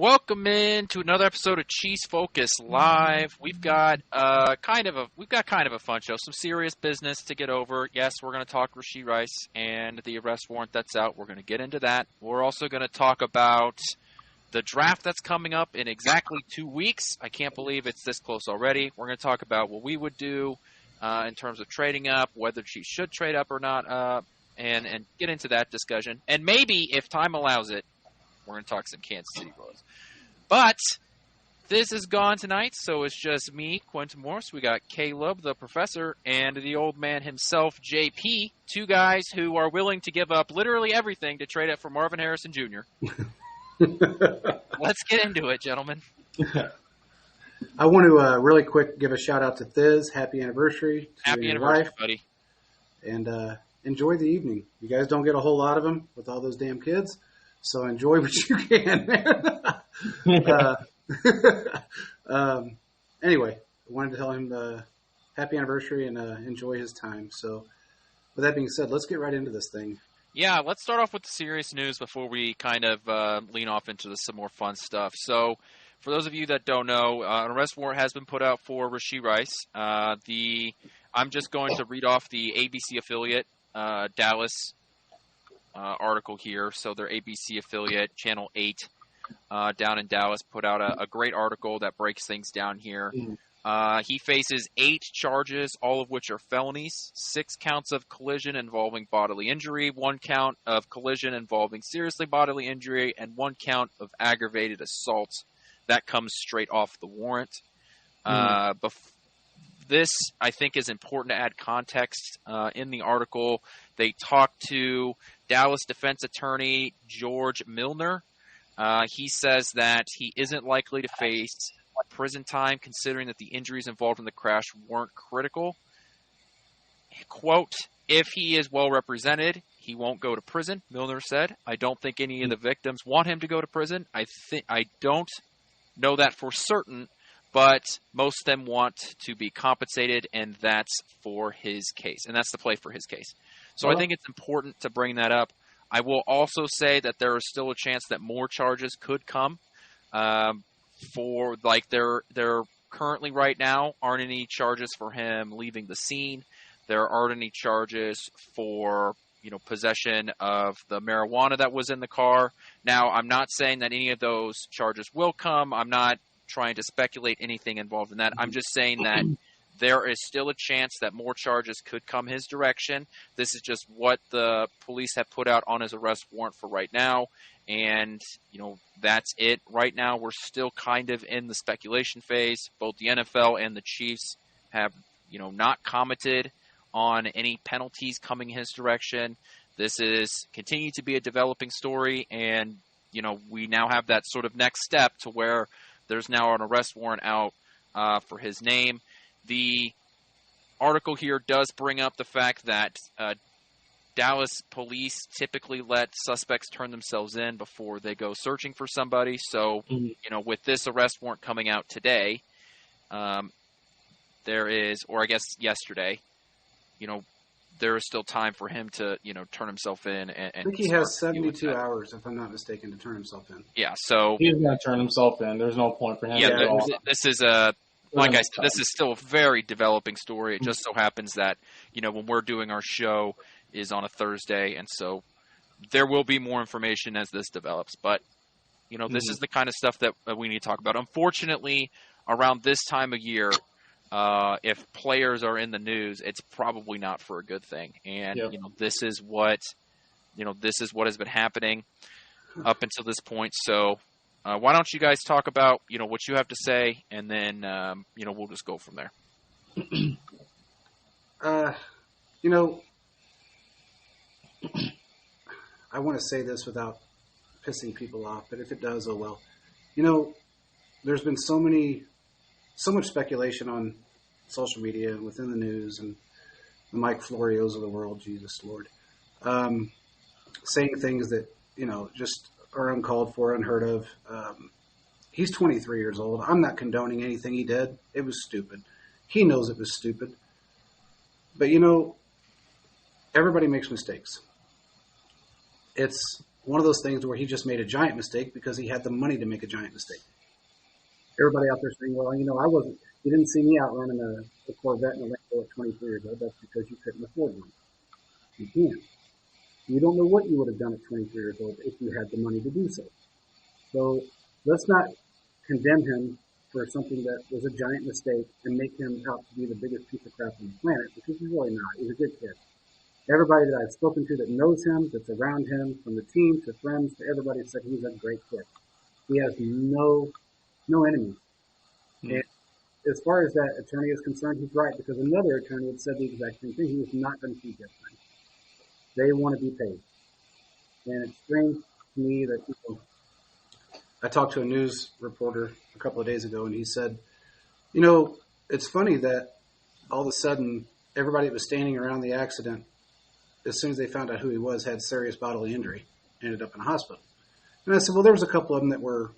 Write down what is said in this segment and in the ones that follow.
Welcome in to another episode of Cheese Focus Live. We've got kind of a fun show, some serious business to get over. Yes, we're going to talk Reshee Rice and the arrest warrant that's out. We're going to get into that. We're also going to talk about the draft that's coming up in exactly 2 weeks. I can't believe it's this close already. We're going to talk about what we would do in terms of trading up, whether she should trade up or not, and get into that discussion. And maybe, if time allows it, we're going to talk some Kansas City Royals. But this is gone tonight, so it's just me, Quentin Morris. We got Caleb, the professor, and the old man himself, JP. Two guys who are willing to give up literally everything to trade up for Marvin Harrison Jr. Let's get into it, gentlemen. I want to really quick give a shout-out to Thiz. Happy anniversary to Happy your anniversary, wife. buddy. And enjoy the evening. You guys don't get a whole lot of them with all those damn kids. So enjoy what you can, man. Anyway, I wanted to tell him happy anniversary and enjoy his time. So with that being said, let's get right into this thing. Yeah, let's start off with the serious news before we kind of lean off into some more fun stuff. So for those of you that don't know, an arrest warrant has been put out for Reshee Rice. I'm just going to read off the ABC affiliate, Dallas article here. So their ABC affiliate, Channel 8, down in Dallas, put out a great article that breaks things down here. He faces 8 charges, all of which are felonies, 6 counts of collision involving bodily injury, 1 count of collision involving seriously bodily injury, and 1 count of aggravated assault. That comes straight off the warrant. This, I think, is important to add context. In the article, they talk to Dallas defense attorney George Milner. He says that he isn't likely to face prison time, considering that the injuries involved in the crash weren't critical. Quote, if he is well represented, he won't go to prison, Milner said. I don't think any of the victims want him to go to prison. I don't know that for certain, but most of them want to be compensated, and that's for his case. And that's the play for his case. So I think it's important to bring that up. I will also say that there is still a chance that more charges could come. There currently right now aren't any charges for him leaving the scene. There aren't any charges for possession of the marijuana that was in the car. Now, I'm not saying that any of those charges will come. I'm not trying to speculate anything involved in that. I'm just saying that there is still a chance that more charges could come his direction. This is just what the police have put out on his arrest warrant for right now. And, that's it. Right now, we're still kind of in the speculation phase. Both the NFL and the Chiefs have, not commented on any penalties coming his direction. This is continuing to be a developing story. And, we now have that sort of next step to where there's now an arrest warrant out for his name. The article here does bring up the fact that Dallas police typically let suspects turn themselves in before they go searching for somebody. So, with this arrest warrant coming out today, there is, or I guess yesterday, there is still time for him to, turn himself in. And I think he has 72 hours, if I'm not mistaken, to turn himself in. Yeah, so he's going to turn himself in. There's no point for him. Yeah, this is like I said, this is still a very developing story. It just so happens that, when we're doing our show is on a Thursday, and so there will be more information as this develops. But, this is the kind of stuff that we need to talk about. Unfortunately, around this time of year, if players are in the news, it's probably not for a good thing. And, this is what has been happening up until this point. So why don't you guys talk about, what you have to say, and then, we'll just go from there. I want to say this without pissing people off, but if it does, oh well. There's been so much speculation on social media and within the news, and the Mike Florios of the world, Jesus Lord, saying things that, just are uncalled for, unheard of. He's 23 years old. I'm not condoning anything he did. It was stupid. He knows it was stupid. But, everybody makes mistakes. It's one of those things where he just made a giant mistake because he had the money to make a giant mistake. Everybody out there saying, well, you didn't see me out running a Corvette and a Lambo at 23 years old. That's because you couldn't afford one. You can't. You don't know what you would have done at 23 years old if you had the money to do so. So let's not condemn him for something that was a giant mistake and make him out to be the biggest piece of crap on the planet, because he's really not. He's a good kid. Everybody that I've spoken to that knows him, that's around him, from the team to friends to everybody, said he's a great kid. He has no enemies. Mm. And as far as that attorney is concerned, he's right, because another attorney had said the exact same thing. He was not going to keep this thing. They want to be paid. And it's strange to me that I talked to a news reporter a couple of days ago, and he said, it's funny that all of a sudden everybody that was standing around the accident, as soon as they found out who he was, had serious bodily injury, ended up in a hospital. And I said, well, there was a couple of them that were,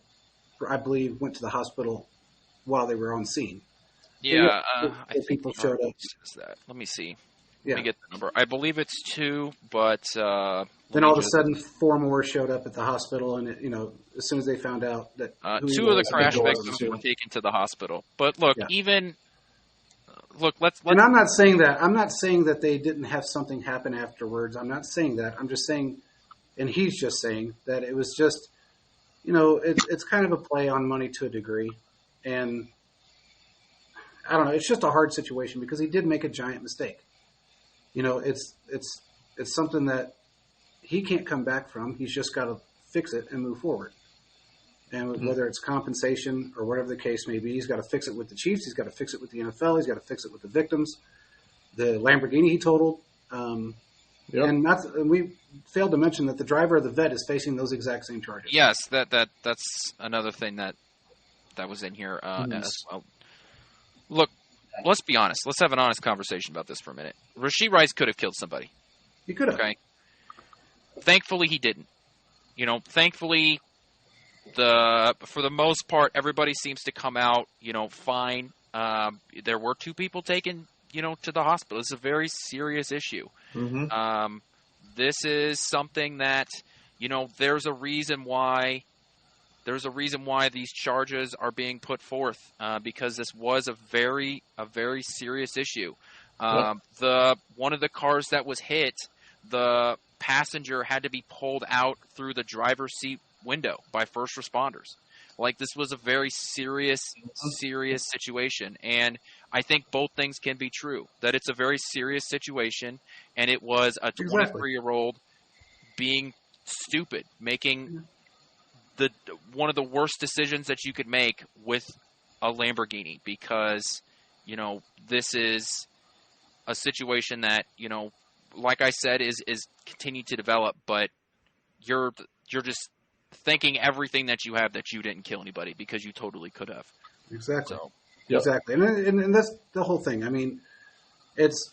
I believe, went to the hospital while they were on scene. Yeah, I think people showed up. Let me see. Yeah. Let me get the number. I believe it's 2, but then all of a sudden 4 more showed up at the hospital, and as soon as they found out that 2 of the crash victims were taken to the hospital. But look, let's. And I'm not saying that. I'm not saying that they didn't have something happen afterwards. I'm not saying that. I'm just saying, and he's just saying that it was just, it's kind of a play on money to a degree, and I don't know. It's just a hard situation because he did make a giant mistake. It's something that he can't come back from. He's just got to fix it and move forward. And whether it's compensation or whatever the case may be, he's got to fix it with the Chiefs. He's got to fix it with the NFL. He's got to fix it with the victims. The Lamborghini he totaled. And we failed to mention that the driver of the Vet is facing those exact same charges. Yes, that's another thing that was in here as well. Look, let's be honest. Let's have an honest conversation about this for a minute. Reshee Rice could have killed somebody. He could have. Okay. Thankfully, he didn't. Thankfully, for the most part, everybody seems to come out, fine. There were 2 people taken, to the hospital. It's a very serious issue. Mm-hmm. This is something that, there's a reason why these charges are being put forth, because this was a very serious issue. One of the cars that was hit, the passenger had to be pulled out through the driver's seat window by first responders. Like, this was a very serious situation. And I think both things can be true, that it's a very serious situation. And it was a 23-year-old being stupid, making one of the worst decisions that you could make with a Lamborghini, because, this is a situation that, like I said, is continuing to develop, but you're just thinking everything that you have that you didn't kill anybody, because you totally could have. Exactly. So, Exactly. And that's the whole thing. I mean, it's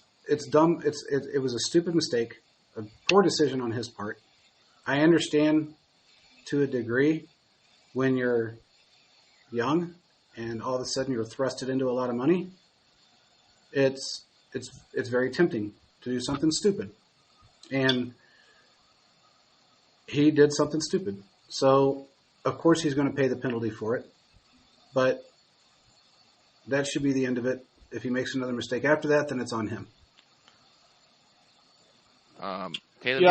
dumb. It was a stupid mistake, a poor decision on his part. I understand to a degree when you're young and all of a sudden you're thrusted into a lot of money. It's very tempting to do something stupid. And he did something stupid. So, of course, he's going to pay the penalty for it. But that should be the end of it. If he makes another mistake after that, then it's on him. Caleb,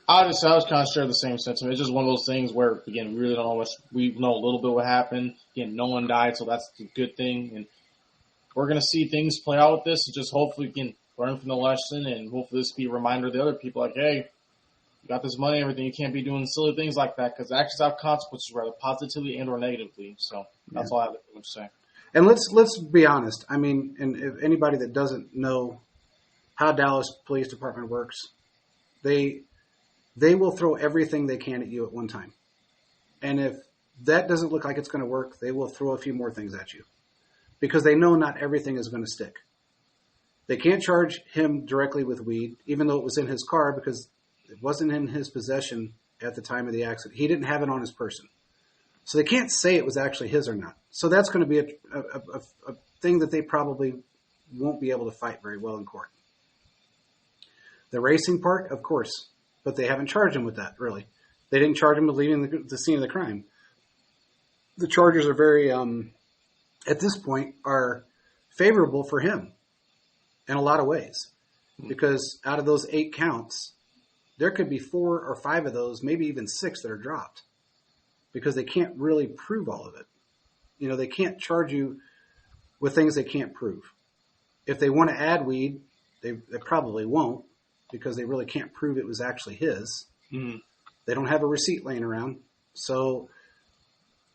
I was kind of share the same sentiment. It's just one of those things where, again, we really don't know much. We know a little bit what happened. Again, no one died, so that's a good thing. And we're going to see things play out with this, and just hopefully we can learn from the lesson, and hopefully this be a reminder to the other people, like, hey, you got this money and everything. You can't be doing silly things like that, because actions have consequences, rather positively and or negatively. So that's all I have to say. And let's be honest. I mean, and if anybody that doesn't know how Dallas Police Department works, they will throw everything they can at you at one time. And if that doesn't look like it's going to work, they will throw a few more things at you, because they know not everything is going to stick. They can't charge him directly with weed, even though it was in his car, because it wasn't in his possession at the time of the accident. He didn't have it on his person. So they can't say it was actually his or not. So that's going to be a thing that they probably won't be able to fight very well in court. The racing part, of course, but they haven't charged him with that, really. They didn't charge him with leaving the scene of the crime. The charges are very, at this point, are favorable for him in a lot of ways. Because out of those 8 counts, there could be 4 or 5 of those, maybe even 6 that are dropped. Because they can't really prove all of it. They can't charge you with things they can't prove. If they want to add weed, they probably won't, because they really can't prove it was actually his. Mm-hmm. They don't have a receipt laying around. So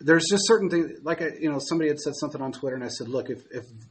there's just certain things, like, somebody had said something on Twitter, and I said, look, if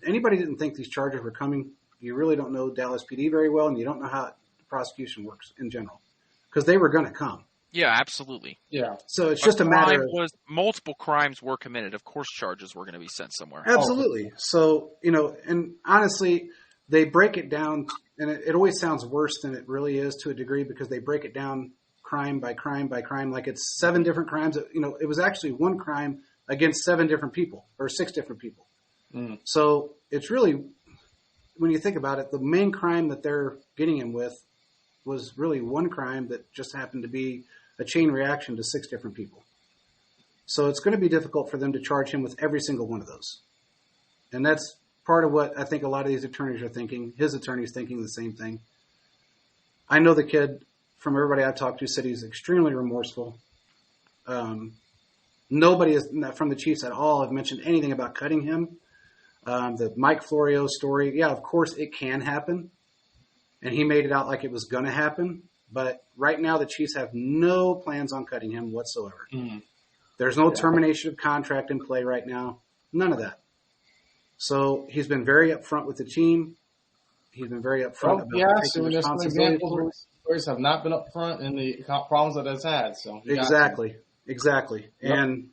anybody didn't think these charges were coming, you really don't know Dallas PD very well, and you don't know how the prosecution works in general, because they were going to come. Yeah, absolutely. Yeah. So it's just a matter of multiple crimes were committed. Of course, charges were going to be sent somewhere. Absolutely. So, and honestly, they break it down, and it always sounds worse than it really is to a degree, because they break it down crime by crime by crime, like it's 7 different crimes. It was actually one crime against 7 different people or 6 different people. Mm. So it's really, when you think about it, the main crime that they're getting him with was really one crime that just happened to be a chain reaction to 6 different people. So it's going to be difficult for them to charge him with every single one of those. And that's part of what I think a lot of these attorneys are thinking. His attorney's thinking the same thing. I know the kid, from everybody I've talked to, said he's extremely remorseful. Nobody from the Chiefs at all have mentioned anything about cutting him. The Mike Florio story, yeah, of course it can happen. And he made it out like it was going to happen. But right now, the Chiefs have no plans on cutting him whatsoever. Mm. There's no termination of contract in play right now. None of that. So he's been very upfront with the team. He's been very upfront about taking there's some responsibility examples for where it. players have not been upfront in the problems that it's had. So Exactly. Yep. And,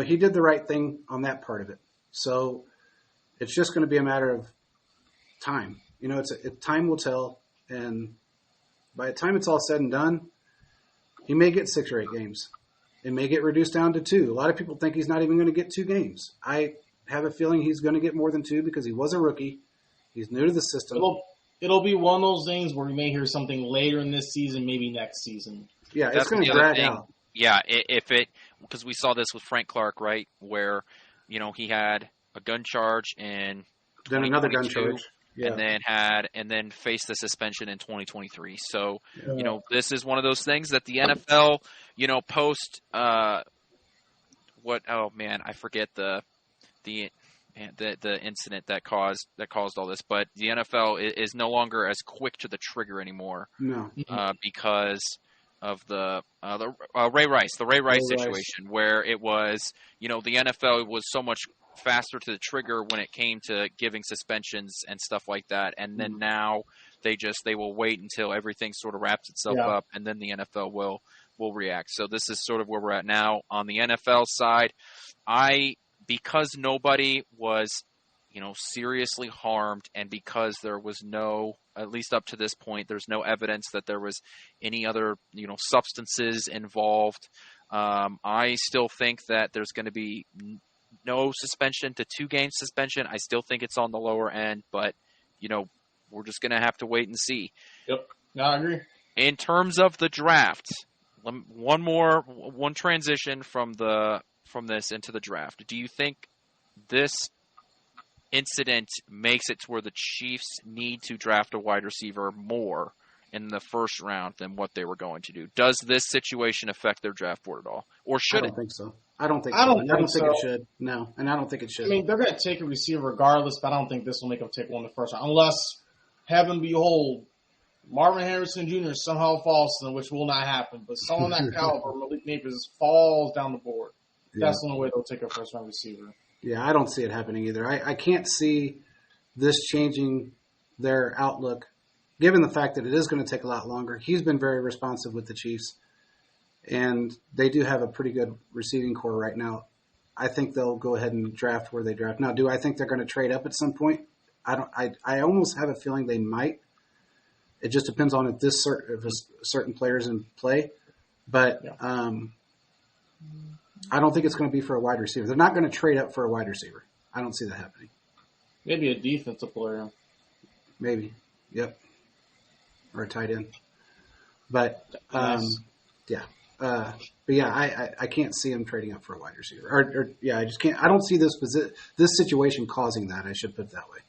he did the right thing on that part of it. So it's just going to be a matter of time. Time will tell. And by the time it's all said and done, he may get 6 or 8 games. It may get reduced down to 2. A lot of people think he's not even going to get 2 games. I have a feeling he's going to get more than 2 because he was a rookie. He's new to the system. It'll be one of those things where we may hear something later in this season, maybe next season. Yeah, it's going to drag out. Yeah, because we saw this with Frank Clark, right, where, he had a gun charge in then another gun charge. Yeah. and then faced the suspension in 2023. So, this is one of those things that the NFL, post I forget the incident that caused all this, but the NFL is no longer as quick to the trigger anymore. No. Because of the Ray Rice situation, where it was, the NFL was so much faster to the trigger when it came to giving suspensions and stuff like that, and then now they will wait until everything sort of wraps itself up, and then the NFL will react. So this is sort of where we're at now on the NFL side. Because nobody was seriously harmed, and because there was no, at least up to this point, there's no evidence that there was any other substances involved, I still think that there's going to be no suspension to 2-game suspension. I still think it's on the lower end, but we're just going to have to wait and see. Yep. No, I agree. In terms of the draft, one transition from this into the draft. Do you think this incident makes it to where the Chiefs need to draft a wide receiver more in the first round than what they were going to do? Does this situation affect their draft board at all, or should it? I don't think so. I don't think it should. No, and I don't think it should. I mean, they're going to take a receiver regardless, but I don't think this will make them take one in the first round, unless, heaven behold, Marvin Harrison Jr. somehow falls to them, which will not happen. But someone that caliber, Malik Neighbors, falls down the board. Yeah. That's the only way they'll take a first-round receiver. Yeah, I don't see it happening either. I can't see this changing their outlook, given the fact that it is going to take a lot longer. He's been very responsive with the Chiefs, and they do have a pretty good receiving core right now. I think they'll go ahead and draft where they draft. Now, do I think they're going to trade up at some point? I almost have a feeling they might. It just depends on if certain players in play. But I don't think it's going to be for a wide receiver. They're not going to trade up for a wide receiver. I don't see that happening. Maybe a defensive player. Maybe. Yep. Or a tight end. But Nice. yeah. But yeah, I can't see him trading up for a wide receiver. Or yeah, I just can't. I don't see this situation causing that. I should put it that way.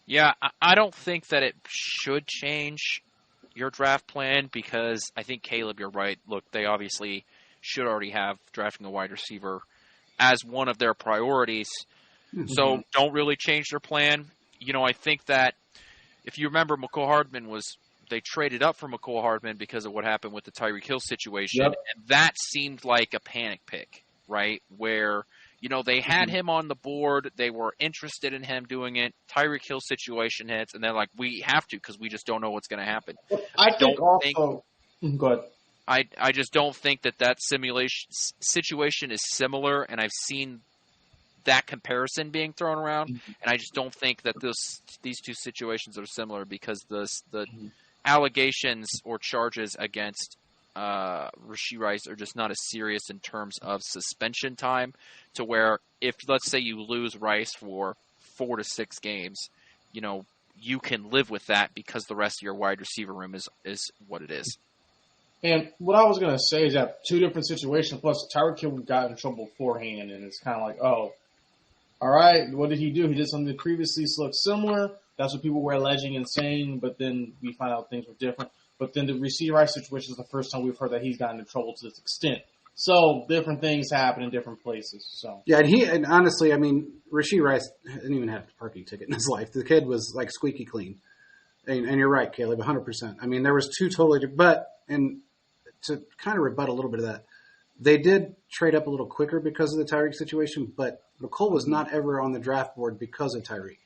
Yeah, I don't think that it should change your draft plan because I think, Caleb, you're right. Look, they obviously should already have drafting a wide receiver as one of their priorities. Mm-hmm. So don't really change their plan. I think that if you remember, they traded up for McCole Hardman because of what happened with the Tyreek Hill situation, Yep. and that seemed like a panic pick, right? Where they had him on the board, they were interested in him doing it. Tyreek Hill situation hits, and they're like, we have to because we just don't know what's going to happen. I think also. Go ahead. I just don't think that situation is similar, and I've seen that comparison being thrown around, and I just don't think that these two situations are similar because the allegations or charges against Reshee Rice are just not as serious in terms of suspension time, to where if, let's say, you lose Rice for 4 to 6 games, you can live with that because the rest of your wide receiver room is what it is. And what I was going to say is that 2 different situations, plus Tyreek Hill got in trouble beforehand, and it's kind of like, oh, all right, what did he do? He did something that previously looked similar. That's what people were alleging and saying, but then we find out things were different. But then the Reshee Rice situation is the first time we've heard that he's gotten into trouble to this extent. So different things happen in different places. So Yeah, and honestly, I mean, Reshee Rice didn't even have a parking ticket in his life. The kid was like squeaky clean. And you're right, Caleb, 100%. I mean, there was 2 totally different, and to kind of rebut a little bit of that, they did trade up a little quicker because of the Tyreek situation, but McCole was not ever on the draft board because of Tyreek.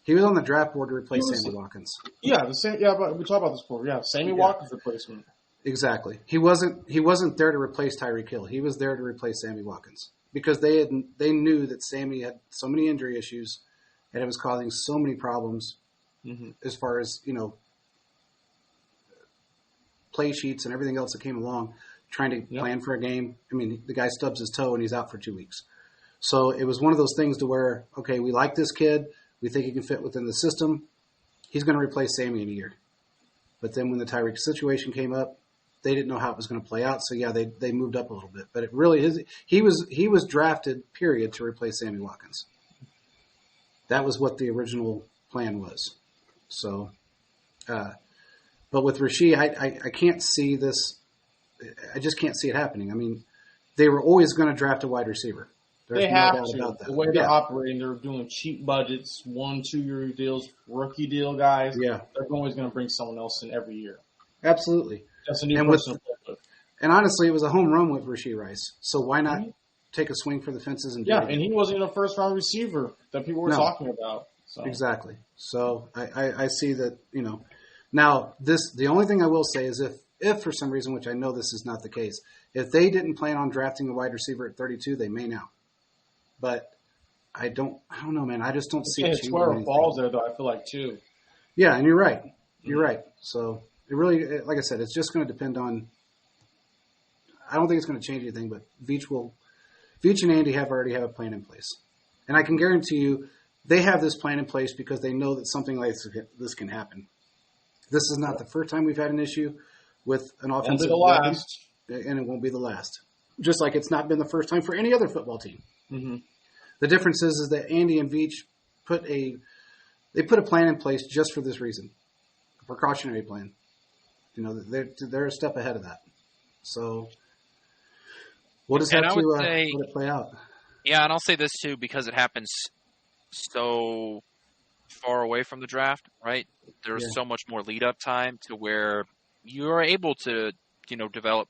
He was on the draft board to replace Sammy Watkins. Yeah, but we talked about this before. Yeah, Sammy Watkins replacement. Exactly. He wasn't there to replace Tyreek Hill. He was there to replace Sammy Watkins because they knew that Sammy had so many injury issues and it was causing so many problems as far as play sheets and everything else that came along, trying to plan for a game. I mean, the guy stubs his toe and he's out for 2 weeks. So it was one of those things to where, okay, we like this kid. We think he can fit within the system. He's going to replace Sammy in a year. But then when the Tyreek situation came up, they didn't know how it was going to play out. So yeah, they moved up a little bit. But it really is. He was drafted, period, to replace Sammy Watkins. That was what the original plan was. So, but with Reshee, I can't see this. I just can't see it happening. I mean, they were always going to draft a wide receiver. There's They no have doubt to. about that. The way they're operating, they're doing cheap budgets, 1-2 year deals, rookie deal guys. Yeah. They're always going to bring someone else in every year. Absolutely. That's a new person to play with. And honestly, it was a home run with Reshee Rice. So why not take a swing for the fences and do it? And he wasn't even a first round receiver that people were talking about. So. Exactly. So I see that, now the only thing I will say is if for some reason, which I know this is not the case, if they didn't plan on drafting a wide receiver at 32, they may now. But I don't know, man. I just don't see it. It's where it falls there, though, I feel like, too. Yeah, and you're right. You're right. So it really, like I said, it's just going to depend on, I don't think it's going to change anything, but Veach and Andy already have a plan in place. And I can guarantee you they have this plan in place because they know that something like this can happen. This is not the first time we've had an issue with an offensive weapon, and it won't be the last. Just like it's not been the first time for any other football team. Mm-hmm. The difference is that Andy and Veach put a plan in place just for this reason, a precautionary plan. They're a step ahead of that. So we'll just have to let it play out. Yeah, and I'll say this too because it happens so far away from the draft, right? There's so much more lead up time to where you are able to, develop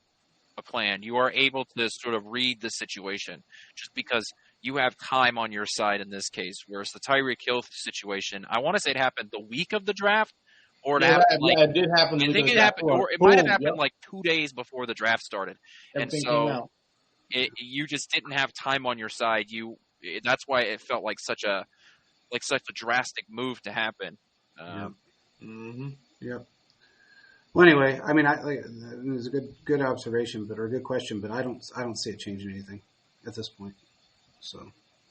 a plan. You are able to sort of read the situation just because you have time on your side in this case. Whereas the Tyreek Hill situation, I want to say it happened the week of the draft, or it happened it did happen. I think it happened, or it might have happened like 2 days before the draft started. Everything and so came out. You just didn't have time on your side. That's why it felt like such a drastic move to happen. Yep. Well, anyway, I mean, it was a good observation, or a good question, but I don't see it changing anything at this point. So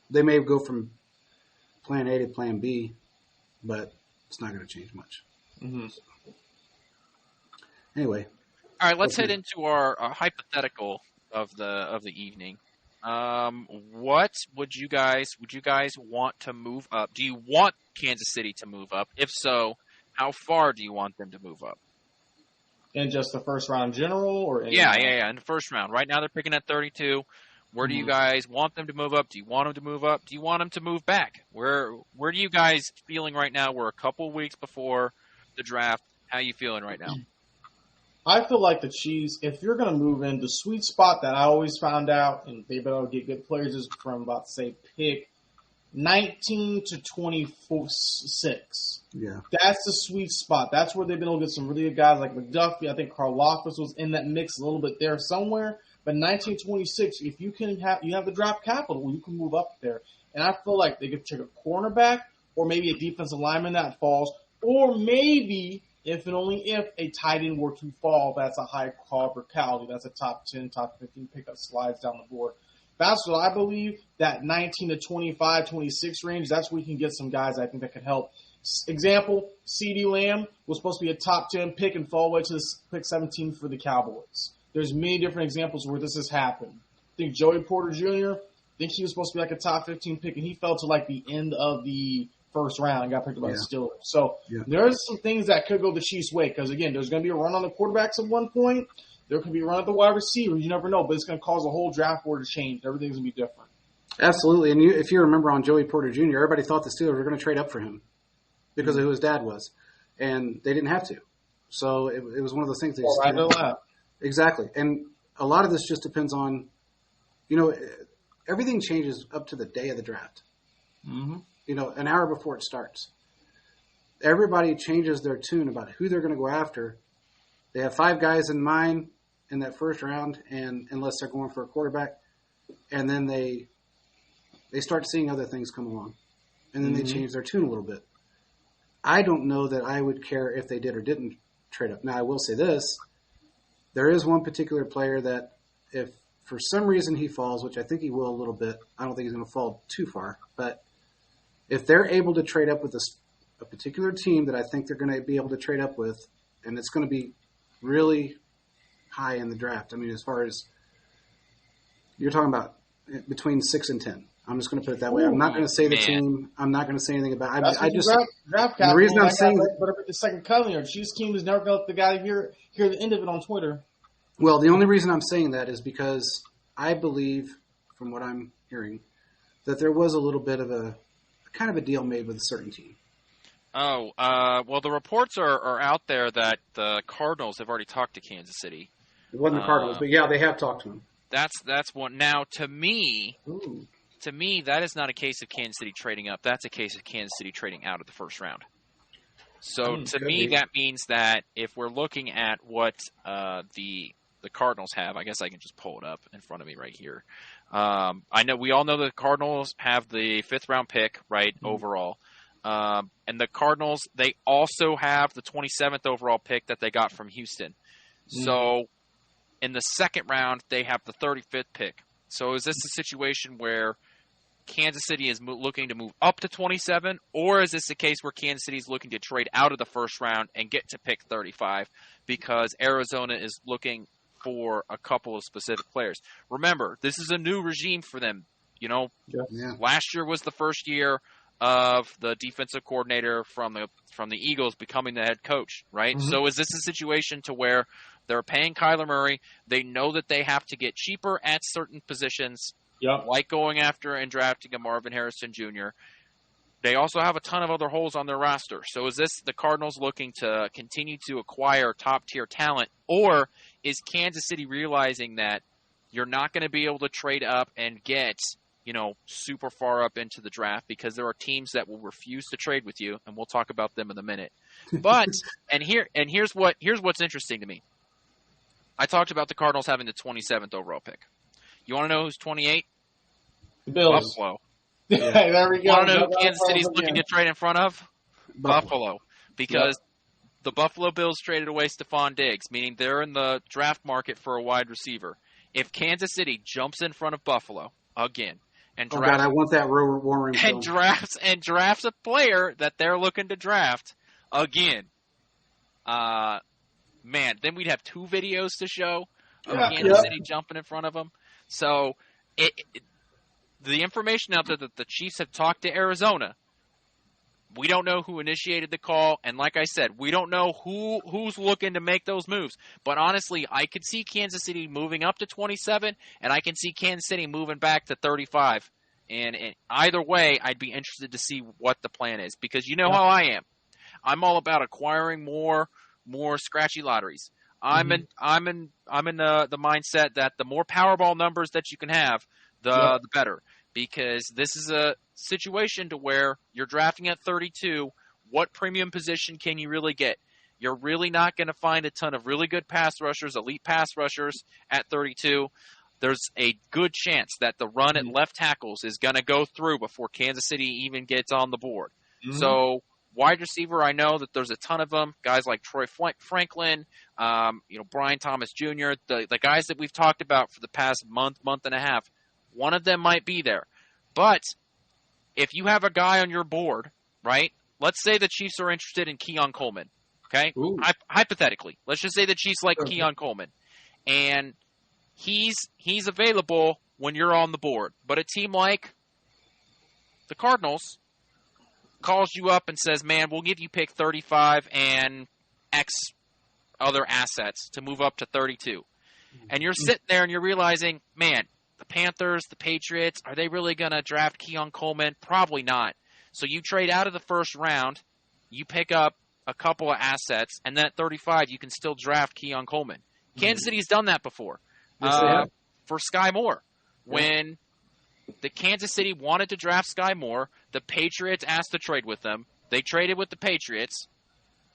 they may go from plan A to plan B, but it's not going to change much. Mm-hmm. Anyway, All right, let's let's head move. into our hypothetical of the evening. What would you guys want to move up? Do you want Kansas City to move up? If so, how far do you want them to move up? In just the first round in general, or any Yeah, round? yeah, yeah. In the first round, right now they're picking at 32. Where do you Mhm. guys want them to move up? Do you want them to move up? Do you want them to move back? Where do you guys feeling right now? We're a couple weeks before the draft. How you feeling right now? I feel like the Chiefs, if you're going to move in, the sweet spot that I always found out, and they've been able to get good players, is from about, say, pick 19 to 26. Yeah. That's the sweet spot. That's where they've been able to get some really good guys like McDuffie. I think Carl Loftus was in that mix a little bit there somewhere. But 1926, if you have the draft capital, you can move up there. And I feel like they could take a cornerback or maybe a defensive lineman that falls, or maybe if and only if a tight end were to fall, that's a high caliber. That's a top 10, top 15 pickup slides down the board. That's what I believe. That 19 to 25, 26 range, that's where you can get some guys I think that could help. Example, CeeDee Lamb was supposed to be a top 10 pick and fall away to the pick 17 for the Cowboys. There's many different examples where this has happened. I think Joey Porter Jr., I think he was supposed to be like a top 15 pick, and he fell to like the end of the first round and got picked up by the Steelers. So there's some things that could go the Chiefs' way because, again, there's going to be a run on the quarterbacks at one point. There could be a run at the wide receiver. You never know, but it's going to cause a whole draft board to change. Everything's going to be different. Absolutely. And if you remember on Joey Porter Jr., everybody thought the Steelers were going to trade up for him because of who his dad was. And they didn't have to. So it was one of those things. They just Exactly. And a lot of this just depends on, everything changes up to the day of the draft. Mm-hmm. An hour before it starts. Everybody changes their tune about who they're going to go after. They have 5 guys in mind in that first round, and unless they're going for a quarterback, and then they start seeing other things come along, and then they change their tune a little bit. I don't know that I would care if they did or didn't trade up. Now, I will say this. There is one particular player that if for some reason he falls, which I think he will a little bit, I don't think he's going to fall too far, but if they're able to trade up with a particular team that I think they're going to be able to trade up with, and it's going to be really high in the draft. I mean, as far as you're talking about between 6 and 10. I'm just going to put it that way. I'm not going to say the team. I'm not going to say anything about it. I just draft the reason I'm saying but the second coming or Chiefs team is never going to let the guy hear the end of it on Twitter. Well, the only reason I'm saying that is because I believe, from what I'm hearing, that there was a little bit of a kind of a deal made with a certain team. Oh, well, the reports are out there that the Cardinals have already talked to Kansas City. It wasn't the Cardinals, but yeah, they have talked to him. That's one. Now, to me, that is not a case of Kansas City trading up. That's a case of Kansas City trading out of the first round. So, to me, that means that if we're looking at what the Cardinals have, I guess I can just pull it up in front of me right here. We all know the Cardinals have the 5th round pick, right, overall. And the Cardinals, they also have the 27th overall pick that they got from Houston. So in the 2nd round, they have the 35th pick. So is this a situation where Kansas City is looking to move up to 27, or is this a case where Kansas City is looking to trade out of the first round and get to pick 35 because Arizona is looking for a couple of specific players? Remember, this is a new regime for them. Last year was the first year of the defensive coordinator from the Eagles becoming the head coach, right? Mm-hmm. So is this a situation to where they're paying Kyler Murray? They know that they have to get cheaper at certain positions, like going after and drafting a Marvin Harrison Jr. They also have a ton of other holes on their roster. So is this the Cardinals looking to continue to acquire top-tier talent, or is Kansas City realizing that you're not going to be able to trade up and get super far up into the draft because there are teams that will refuse to trade with you, and we'll talk about them in a minute. But here's what's interesting to me. I talked about the Cardinals having the 27th overall pick. You want to know who's 28? The Bills. Buffalo. Yeah, there we go. You want to know who Kansas City's looking to trade in front of? Buffalo. Because the Buffalo Bills traded away Stephon Diggs, meaning they're in the draft market for a wide receiver. If Kansas City jumps in front of Buffalo again, and I want that war room and drafts a player that they're looking to draft again. man, then we'd have 2 videos to show of Yeah. Kansas City jumping in front of them. So the information out there that the Chiefs have talked to Arizona, we don't know who initiated the call, and like I said, we don't know who's looking to make those moves. But honestly, I could see Kansas City moving up to 27, and I can see Kansas City moving back to 35. And either way, I'd be interested to see what the plan is, because you know how I am. I'm all about acquiring more scratchy lotteries. I'm in the mindset that the more Powerball numbers that you can have, the better. Because this is a situation to where you're drafting at 32. What premium position can you really get? You're really not going to find a ton of really good pass rushers, elite pass rushers at 32. There's a good chance that the run at left tackles is going to go through before Kansas City even gets on the board. So wide receiver, I know that there's a ton of them. Guys like Troy Franklin, Brian Thomas Jr., the guys that we've talked about for the past month and a half. One of them might be there. But if you have a guy on your board, right, let's say the Chiefs are interested in Keon Coleman, okay? Hypothetically. Let's just say the Chiefs like Keon Coleman. And he's available when you're on the board. But a team like the Cardinals calls you up and says, man, we'll give you pick 35 and X other assets to move up to 32. And you're sitting there and you're realizing, man, the Panthers, the Patriots, are they really going to draft Keon Coleman? Probably not. So you trade out of the first round, you pick up a couple of assets, and then at 35 you can still draft Keon Coleman. Kansas City's done that before. For Sky Moore. When the Kansas City wanted to draft Sky Moore, the Patriots asked to trade with them. They traded with the Patriots,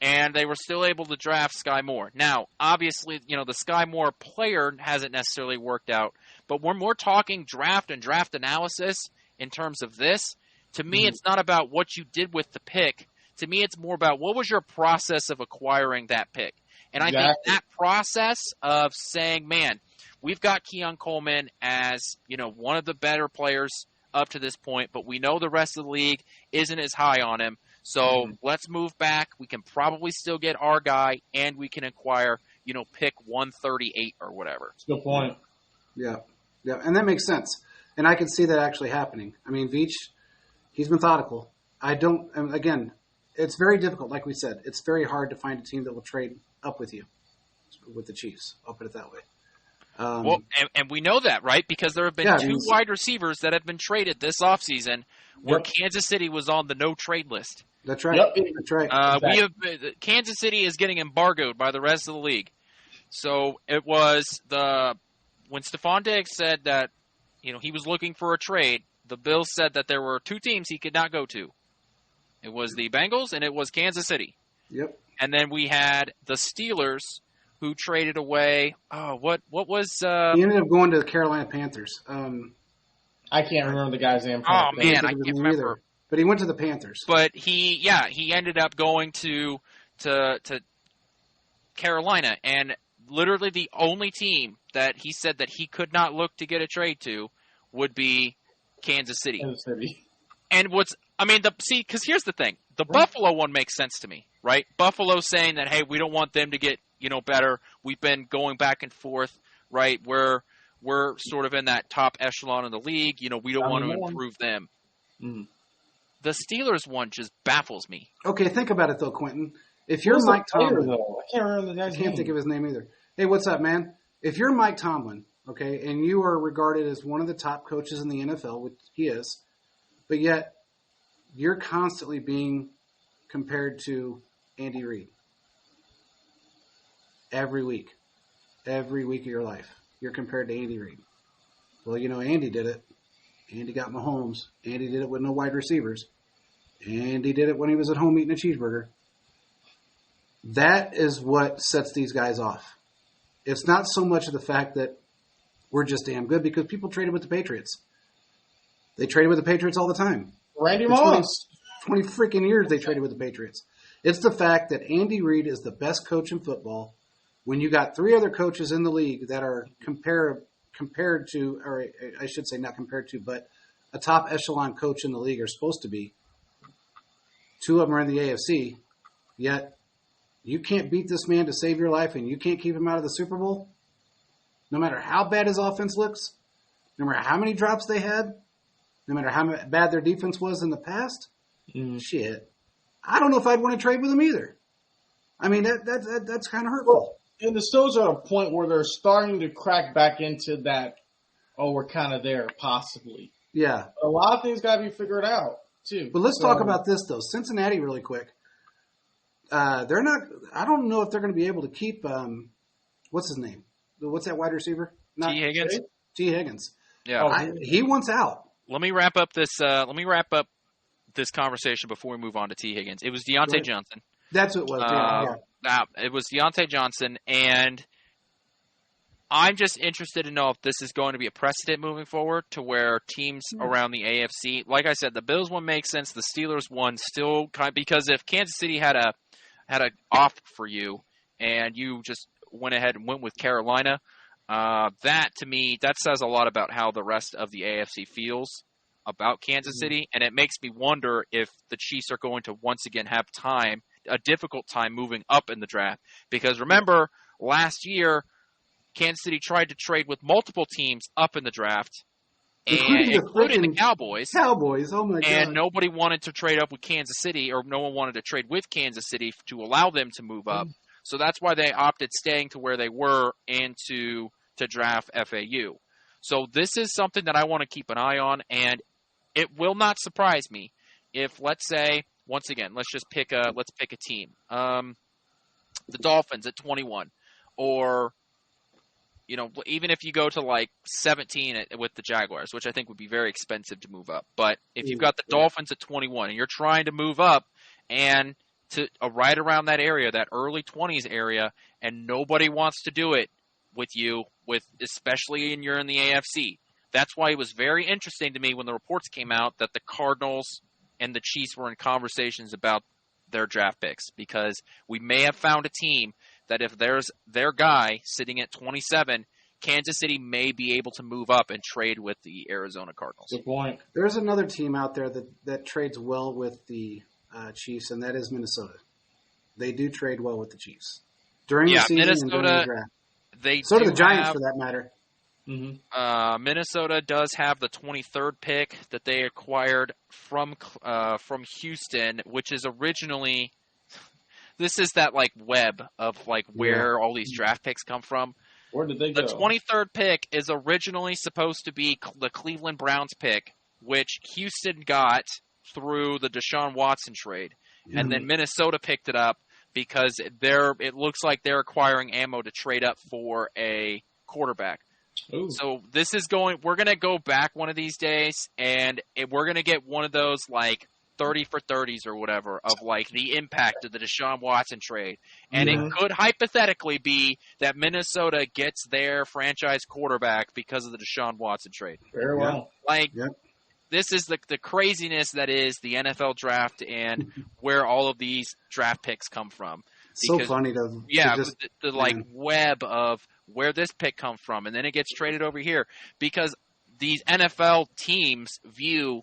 and they were still able to draft Sky Moore. Now, obviously, the Sky Moore player hasn't necessarily worked out, but when we're talking draft and draft analysis in terms of this, to me, it's not about what you did with the pick. To me, it's more about what was your process of acquiring that pick. And I think that process of saying, man, we've got Keon Coleman as, one of the better players up to this point, but we know the rest of the league isn't as high on him. So let's move back. We can probably still get our guy, and we can acquire, pick 138 or whatever. That's a good point. Yeah, and that makes sense. And I can see that actually happening. I mean, Veach, he's methodical. Again, it's very difficult, like we said. It's very hard to find a team that will trade up with you, with the Chiefs. I'll put it that way. And we know that, right? Because there have been 2 wide receivers that have been traded this offseason where Kansas City was on the no-trade list. That's right. That's right. Kansas City is getting embargoed by the rest of the league. So it was when Stephon Diggs said that he was looking for a trade, the Bills said that there were 2 teams he could not go to. It was the Bengals and it was Kansas City. Yep. And then we had the Steelers, who traded away. Oh, what was? He ended up going to the Carolina Panthers. I can't remember the guy's name. Oh man, I can't remember. Either. But he went to the Panthers. But he ended up going to Carolina, and literally the only team that he said that he could not look to get a trade to would be Kansas City. And because here's the thing, the Buffalo one makes sense to me, right? Buffalo saying that, hey, we don't want them to get better. We've been going back and forth, right? We're sort of in that top echelon of the league. We don't want to improve them. The Steelers one just baffles me. Okay, think about it though, Quentin. If you're Mike Tomlin, I can't remember the guy's name. I can't think of his name either. Hey, what's up, man? If you're Mike Tomlin, okay, and you are regarded as one of the top coaches in the NFL, which he is, but yet you're constantly being compared to Andy Reid. Every week of your life, you're compared to Andy Reid. Well, Andy did it. Andy got Mahomes. Andy did it with no wide receivers. Andy did it when he was at home eating a cheeseburger. That is what sets these guys off. It's not so much of the fact that we're just damn good, because people traded with the Patriots. They traded with the Patriots all the time. Randy Moss. 20 freaking years they traded with the Patriots. It's the fact that Andy Reid is the best coach in football. When you got 3 other coaches in the league that are compared to, or I should say not compared to, but a top echelon coach in the league are supposed to be, 2 of them are in the AFC, yet you can't beat this man to save your life and you can't keep him out of the Super Bowl, no matter how bad his offense looks, no matter how many drops they had, no matter how bad their defense was in the past, shit, I don't know if I'd want to trade with him either. I mean, that's kind of hurtful. Well, and the Steelers are at a point where they're starting to crack back into that, we're kind of there, possibly. Yeah. A lot of things got to be figured out, too. But let's talk about this, though. Cincinnati, really quick. They're not. I don't know if they're going to be able to keep. What's his name? What's that wide receiver? T. Higgins. T. Higgins. Yeah. He wants out. Let me wrap up this. Conversation before we move on to T. Higgins. It was Deontay Johnson. That's what it was. It was Deontay Johnson, and I'm just interested to know if this is going to be a precedent moving forward to where teams around the AFC, like I said, the Bills one makes sense. The Steelers one still because if Kansas City had a offer for you and you just went ahead and went with Carolina, that to me that says a lot about how the rest of the AFC feels about Kansas City, and it makes me wonder if the Chiefs are going to once again have a difficult time moving up in the draft. Because remember, last year, Kansas City tried to trade with multiple teams up in the draft, including the Cowboys. Cowboys, oh my God. And nobody wanted to trade up with Kansas City, or no one wanted to trade with Kansas City to allow them to move up. So that's why they opted staying to where they were and to draft FAU. So this is something that I want to keep an eye on, and it will not surprise me if, let's say, once again, let's pick a team. The Dolphins at 21, or even if you go to like 17 with the Jaguars, which I think would be very expensive to move up. But if you've got the Dolphins at 21 and you're trying to move up and to right around that area, that early 20s area, and nobody wants to do it with you, especially when you're in the AFC. That's why it was very interesting to me when the reports came out that the Cardinals and the Chiefs were in conversations about their draft picks, because we may have found a team that if there's their guy sitting at 27, Kansas City may be able to move up and trade with the Arizona Cardinals. Good point. There's another team out there that trades well with the Chiefs, and that is Minnesota. They do trade well with the Chiefs during the season and during the draft. So do the Giants, for that matter. Minnesota does have the 23rd pick that they acquired from Houston, which is originally. This is that like web of like where all these draft picks come from. Where did they go? The 23rd pick is originally supposed to be the Cleveland Browns pick, which Houston got through the Deshaun Watson trade, and then Minnesota picked it up because it looks like they're acquiring ammo to trade up for a quarterback. Ooh. So we're going to go back one of these days, and we're going to get one of those like 30 for 30s or whatever of like the impact of the Deshaun Watson trade. And it could hypothetically be that Minnesota gets their franchise quarterback because of the Deshaun Watson trade. Very well. This is the craziness that is the NFL draft and where all of these draft picks come from. Because, so funny the web of where this pick comes from, and then it gets traded over here, because these NFL teams view,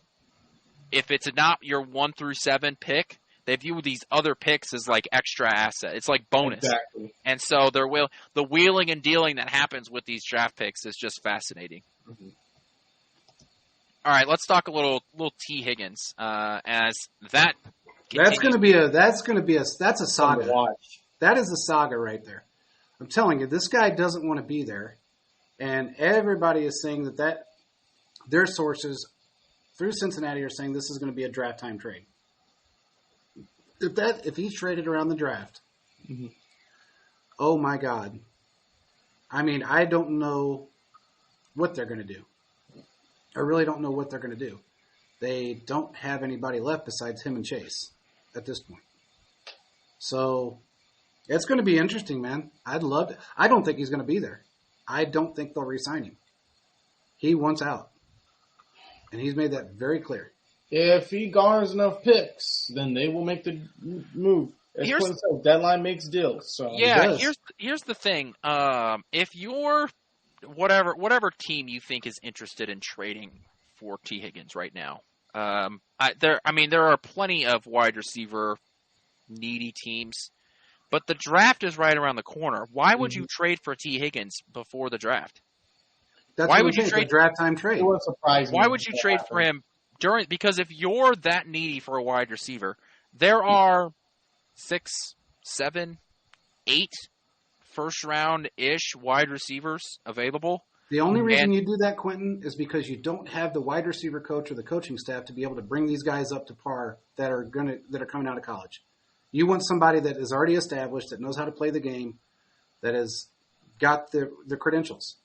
if it's not your 1 through 7 pick, they view these other picks as like extra asset. It's like bonus. Exactly. And so the wheeling and dealing that happens with these draft picks is just fascinating. All right, let's talk a little T. Higgins as that. That's a saga. That is a saga right there. I'm telling you, this guy doesn't want to be there, and everybody is saying that their sources through Cincinnati are saying this is going to be a draft time trade. If he's traded around the draft, oh my God! I mean, I don't know what they're going to do. I really don't know what they're going to do. They don't have anybody left besides him and Chase at this point. So it's going to be interesting, man. I'd love to. I don't think he's going to be there. I don't think they'll re-sign him. He wants out. And he's made that very clear. If he garners enough picks, then they will make the move. As Quinn said, deadline makes deals. So yeah, here's the thing. If you're whatever team you think is interested in trading for T. Higgins right now, there are plenty of wide receiver needy teams, But the draft is right around the corner. Why would Mm-hmm. you trade for T. Higgins before the draft? That's Why what I'm would you saying. It's a trade? draft time It trade. would surprise me. Why would you if that trade for happened. him during? Because if you're that needy for a wide receiver, there are 6, 7, 8 first round ish wide receivers available. The only reason And you do that, Quentin, is because you don't have the wide receiver coach or the coaching staff to be able to bring these guys up to par that are coming out of college. You want somebody that is already established, that knows how to play the game, that has got the credentials.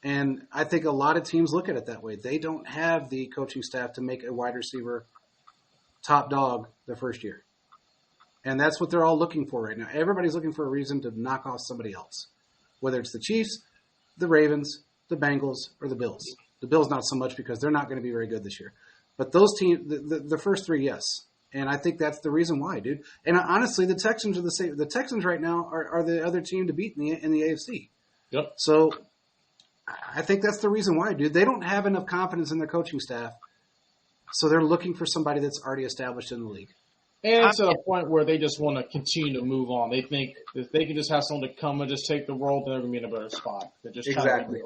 And I think a lot of teams look at it that way. They don't have the coaching staff to make a wide receiver top dog the first year. And that's what they're all looking for right now. Everybody's looking for a reason to knock off somebody else, whether it's the Chiefs, the Ravens, the Bengals, or the Bills. The Bills not so much because they're not going to be very good this year. But those teams, the first three, yes. And I think that's the reason why, dude. And honestly, the Texans are the same. The Texans right now are the other team to beat in the AFC. Yep. So I think that's the reason why, dude. They don't have enough confidence in their coaching staff, so they're looking for somebody that's already established in the league. And it's at a point where they just want to continue to move on. They think if they can just have someone to come and just take the role, then they're going to be in a better spot. They're just Exactly.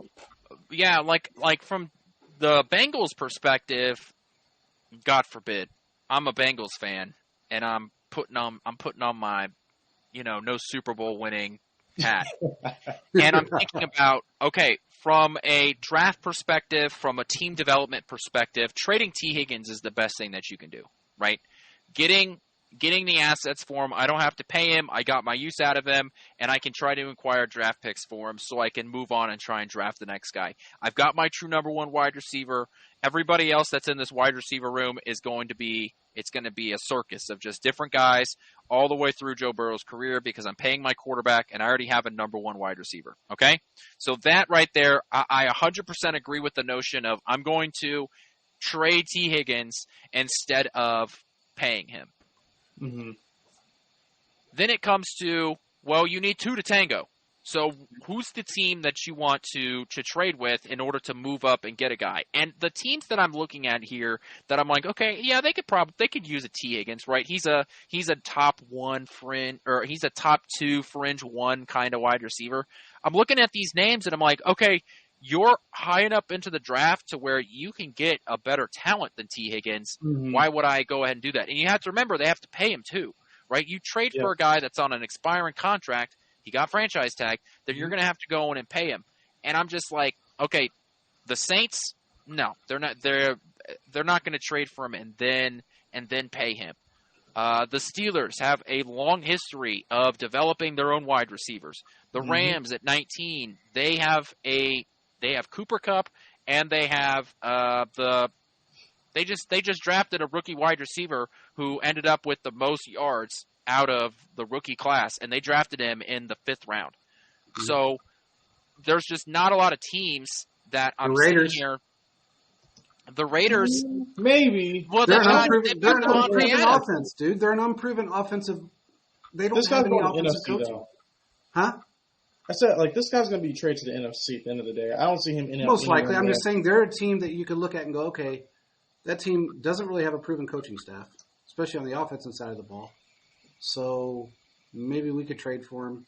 yeah, like from the Bengals' perspective, God forbid, I'm a Bengals fan, and I'm putting on my, no Super Bowl winning hat, and I'm thinking about, okay, from a draft perspective, from a team development perspective, trading T. Higgins is the best thing that you can do, right? Getting the assets for him. I don't have to pay him. I got my use out of him, and I can try to acquire draft picks for him so I can move on and try and draft the next guy. I've got my true number one wide receiver. Everybody else that's in this wide receiver room is going to be a circus of just different guys all the way through Joe Burrow's career because I'm paying my quarterback and I already have a number one wide receiver. Okay? So that right there, I 100% agree with the notion of I'm going to trade T. Higgins instead of paying him. Mm-hmm. Then it comes to, well, you need two to tango. So who's the team that you want to trade with in order to move up and get a guy? And the teams that I'm looking at here that I'm like, okay, yeah, they could use a T. Higgins, right? He's a top one fringe, or he's a top two fringe one kind of wide receiver. I'm looking at these names and I'm like, okay, you're high enough into the draft to where you can get a better talent than T. Higgins. Mm-hmm. Why would I go ahead and do that? And you have to remember they have to pay him too, right? You trade for a guy that's on an expiring contract. He got franchise tag. Then you're going to have to go in and pay him. And I'm just like, okay, the Saints, no, they're not. They're not going to trade for him and then pay him. The Steelers have a long history of developing their own wide receivers. The Rams at 19, they have Cooper Kupp, and they have they just drafted a rookie wide receiver who ended up with the most yards out of the rookie class, and they drafted him in the 5th round. Mm-hmm. So there's just not a lot of teams that I'm seeing here. The Raiders, maybe. Well, they're an unproven offense, dude. They're an unproven offensive. They don't have any offensive coaching. Huh? I said, this guy's going to be traded to the NFC at the end of the day. I don't see him in most likely. I'm just saying they're a team that you could look at and go, okay, that team doesn't really have a proven coaching staff, especially on the offensive side of the ball. So maybe we could trade for him.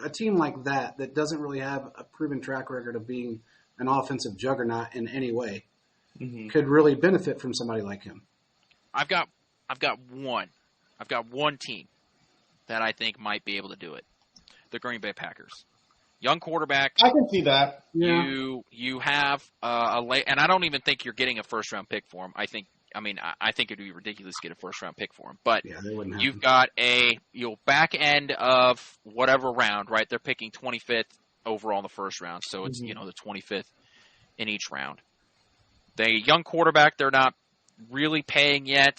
A team like that doesn't really have a proven track record of being an offensive juggernaut in any way could really benefit from somebody like him. I've got one team that I think might be able to do it. The Green Bay Packers. Young quarterback. I can see that. Yeah. You have and I don't even think you're getting a first round pick for him. I think it'd be ridiculous to get a first round pick for him. But you've got a back end of whatever round, right? They're picking 25th overall in the first round, so it's the 25th in each round. The young quarterback, they're not really paying yet.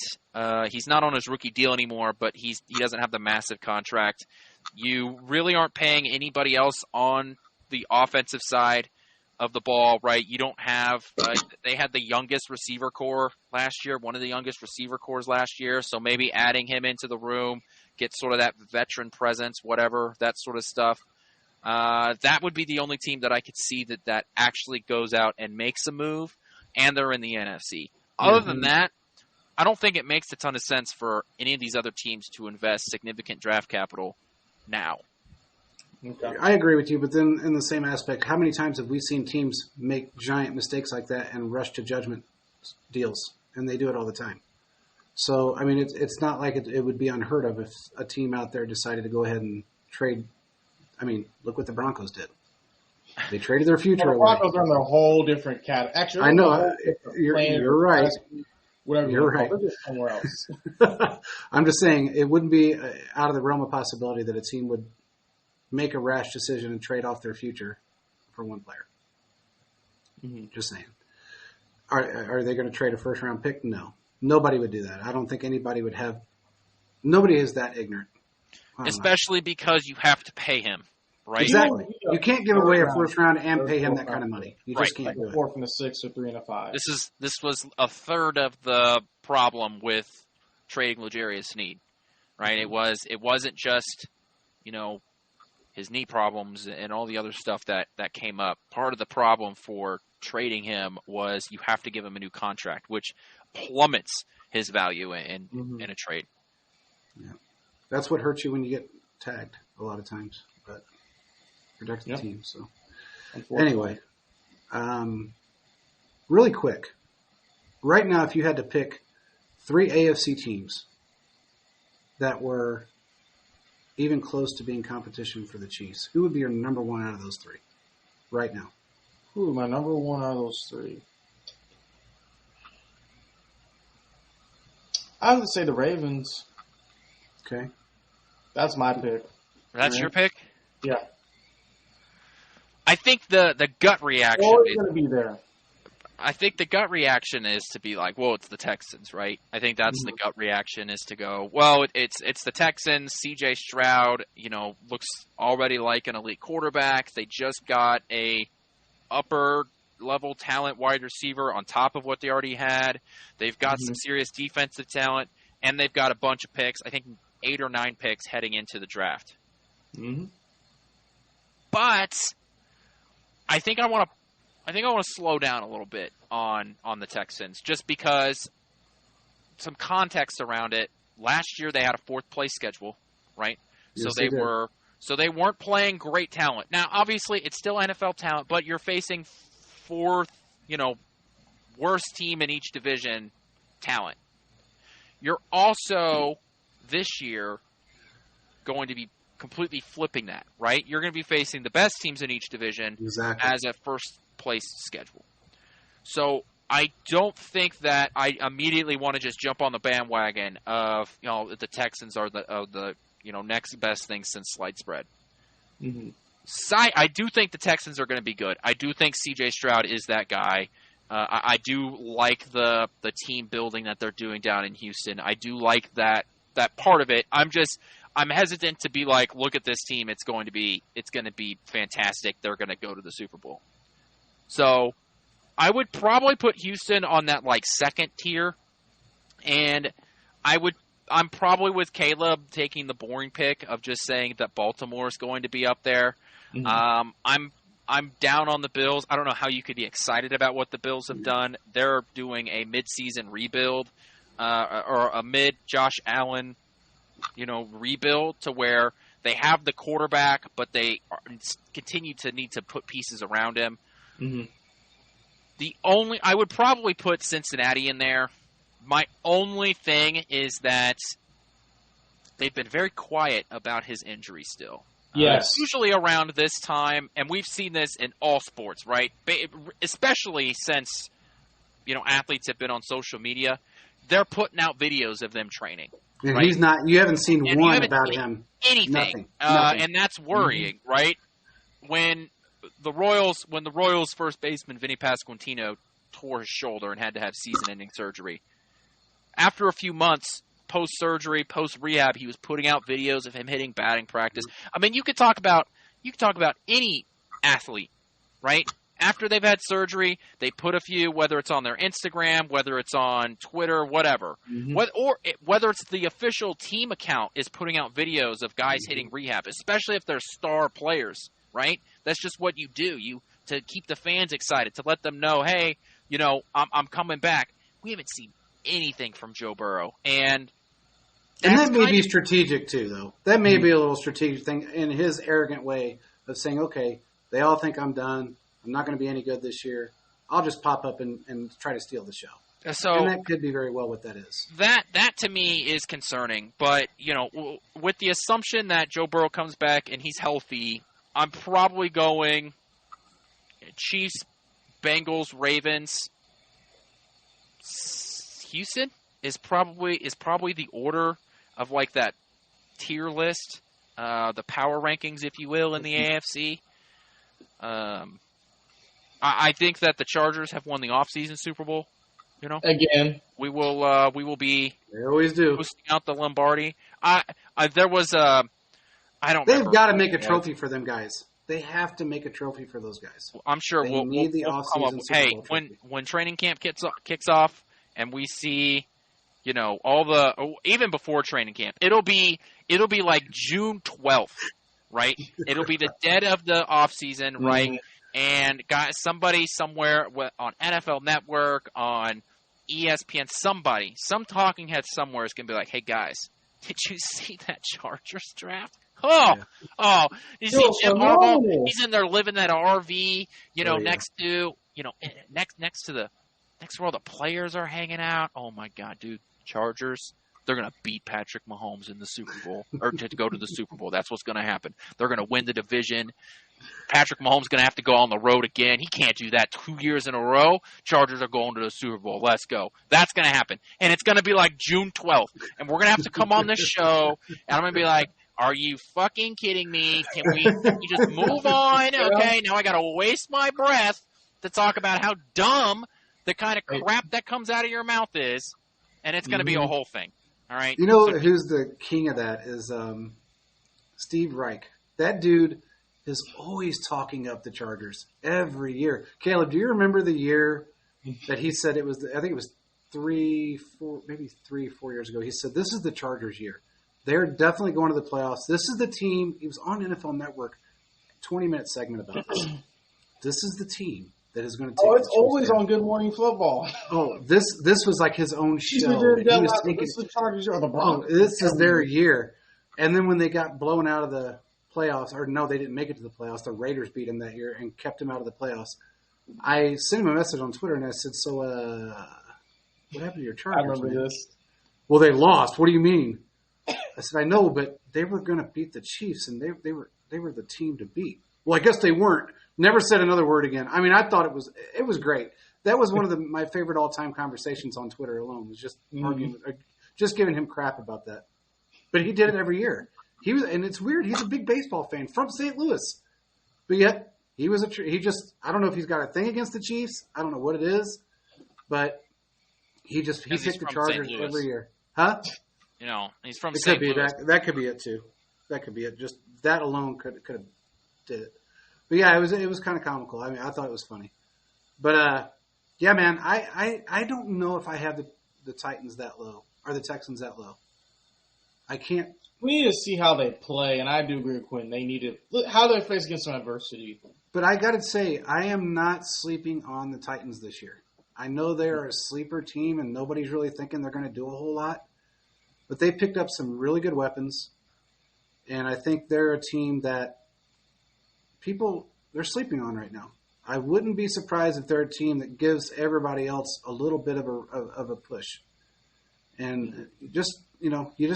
He's not on his rookie deal anymore, but he doesn't have the massive contract. You really aren't paying anybody else on the offensive side of the ball, right? You don't have they had the youngest receiver core last year, one of the youngest receiver cores last year, so maybe adding him into the room, get sort of that veteran presence, whatever, that sort of stuff. That would be the only team that I could see that actually goes out and makes a move, and they're in the NFC. Other than that, I don't think it makes a ton of sense for any of these other teams to invest significant draft capital now. Okay. I agree with you, but then in the same aspect, how many times have we seen teams make giant mistakes like that and rush to judgment deals? And they do it all the time. So, I mean, it's not like it would be unheard of if a team out there decided to go ahead and trade. I mean, look what the Broncos did. They traded their future Well, the away. Broncos are in a whole different cat. Actually, I know. you're You're right. Whatever You're right. They're just somewhere else. I'm just saying it wouldn't be out of the realm of possibility that a team would make a rash decision and trade off their future for one player. Mm-hmm. Just saying. Are they going to trade a first round pick? No. Nobody would do that. I don't think anybody would have. Nobody is that ignorant. Especially because you have to pay him, right? Exactly. You can't give away a first round and pay him that kind of money. You just can't Like do a it. 4th and a 6 or 3 and a 5. This was a third of the problem with trading L'Jarius Sneed, right? It wasn't just, his knee problems and all the other stuff that came up. Part of the problem for trading him was you have to give him a new contract, which plummets his value in a trade. Yeah. That's what hurts you when you get tagged a lot of times, but protects the team. So anyway, really quick, right now, if you had to pick 3 AFC teams that were even close to being competition for the Chiefs, who would be your number one out of those 3 right now? Who my number one out of those 3? I would say the Ravens. Okay. That's my pick. That's your pick? Yeah. I think the gut reaction Always going to be there. I think the gut reaction is to be like, well, it's the Texans, right? I think that's the gut reaction is to go, well, it's the Texans. C.J. Stroud, looks already like an elite quarterback. They just got a upper level talent wide receiver on top of what they already had. They've got some serious defensive talent, and they've got a bunch of picks. I think 8 or 9 picks heading into the draft. Mm-hmm. But I think I want to slow down a little bit on the Texans just because some context around it. Last year they had a 4th place schedule, right? Yes, So they weren't playing great talent. Now, obviously, it's still NFL talent, but you're facing 4th, worst team in each division talent. You're also this year going to be completely flipping that, right? You're going to be facing the best teams in each division as a first place schedule. So I don't think that I immediately want to just jump on the bandwagon of, the Texans are the next best thing since slight spread. Mm-hmm. I do think the Texans are going to be good. I do think C.J. Stroud is that guy. I do like the team building that they're doing down in Houston. I do like that part of it. I'm hesitant to be like, look at this team. It's going to be fantastic. They're going to go to the Super Bowl. So I would probably put Houston on that second tier, and I'm probably with Caleb taking the boring pick of just saying that Baltimore is going to be up there. Mm-hmm. I'm down on the Bills. I don't know how you could be excited about what the Bills have done. They're doing a mid-season rebuild, or a mid-Josh Allen, rebuild to where they have the quarterback, but they continue to need to put pieces around him. Mm-hmm. I would probably put Cincinnati in there. My only thing is that they've been very quiet about his injury still. Yes. Usually around this time, and we've seen this in all sports, right? Especially since, athletes have been on social media. They're putting out videos of them training. And right? he's not. You haven't seen one about him. Anything. Nothing. And that's worrying, right? When the Royals' first baseman Vinny Pasquantino tore his shoulder and had to have season-ending surgery. After a few months, post-surgery, post-rehab, he was putting out videos of him hitting batting practice. I mean, you could talk about any athlete, right? After they've had surgery, they put a few, whether it's on their Instagram, whether it's on Twitter, whatever. Mm-hmm. Whether it's the official team account is putting out videos of guys hitting rehab, especially if they're star players, right? That's just what you do. To keep the fans excited, to let them know, hey, I'm coming back. We haven't seen anything from Joe Burrow. And And that's that may kind be of strategic too, though. That may be a little strategic thing in his arrogant way of saying, okay, they all think I'm done. I'm not going to be any good this year. I'll just pop up and try to steal the show. so. And that could be very well what that is. That to me is concerning, but with the assumption that Joe Burrow comes back and he's healthy, I'm probably going Chiefs, Bengals, Ravens, Houston is probably the order of like that tier list, the power rankings, if you will, in the AFC. I think that the Chargers have won the offseason Super Bowl. Again, we will be. They always do. Boosting out the Lombardi. There was I don't. They've got to make a trophy for them guys. They have to make a trophy for those guys. I'm sure they we'll need the come up. offseason. Hey, when training camp kicks off, and we see, even before training camp, it'll be like June 12th, right? It'll be the dead of the off season, right? And somebody somewhere on NFL Network, on ESPN, some talking head somewhere is going to be like, hey, guys, did you see that Chargers draft? You see Jim Harbaugh? He's in there living that RV, next to where all the players are hanging out. Oh, my God, dude, Chargers. They're going to beat Patrick Mahomes in the Super Bowl, or to go to the Super Bowl. That's what's going to happen. They're going to win the division. Patrick Mahomes is going to have to go on the road again. He can't do that 2 years in a row. Chargers are going to the Super Bowl. Let's go. That's going to happen. And it's going to be like June 12th. And we're going to have to come on this show, and I'm going to be like, are you fucking kidding me? Can we just move on? Okay, now I got to waste my breath to talk about how dumb the kind of crap that comes out of your mouth is, and it's going to be a whole thing. All right. Who's the king of that is Steve Reich. That dude is always talking up the Chargers every year. Caleb, do you remember the year that he said it was? I think it was 3, 4 years ago. He said, "This is the Chargers' year. They're definitely going to the playoffs. This is the team." He was on NFL Network, 20-minute segment about this. This is the team that is going to take. Oh, it's always on Good Morning Football. Oh, this was like his own show. This is the Chargers or the Broncos. This is their year. And then when they got blown out of the playoffs, or no, they didn't make it to the playoffs. The Raiders beat him that year and kept him out of the playoffs. I sent him a message on Twitter and I said, "So, what happened to your Chargers?" I remember this. Well, they lost. What do you mean? I said, "I know, but they were going to beat the Chiefs, and they were the team to beat." Well, I guess they weren't. Never said another word again. I mean, I thought it was great. That was one of my favorite all-time conversations on Twitter alone. Was just arguing, just giving him crap about that. But he did it every year. And it's weird. He's a big baseball fan from St. Louis, but yet he I don't know if he's got a thing against the Chiefs. I don't know what it is, but he picked the Chargers every year, huh? He's from It St. could be Louis. that could be it too. That could be it. Just that alone could have did it. But yeah, it was kind of comical. I mean, I thought it was funny. But yeah, man, I don't know if I have the Titans that low or the Texans that low. I can't. We need to see how they play, and I do agree with Quinn. They need to look how they face against some adversity. But I got to say, I am not sleeping on the Titans this year. I know they're a sleeper team, and nobody's really thinking they're going to do a whole lot. But they picked up some really good weapons, and I think they're a team that they're sleeping on right now. I wouldn't be surprised if they're a team that gives everybody else a little bit of a push. And you just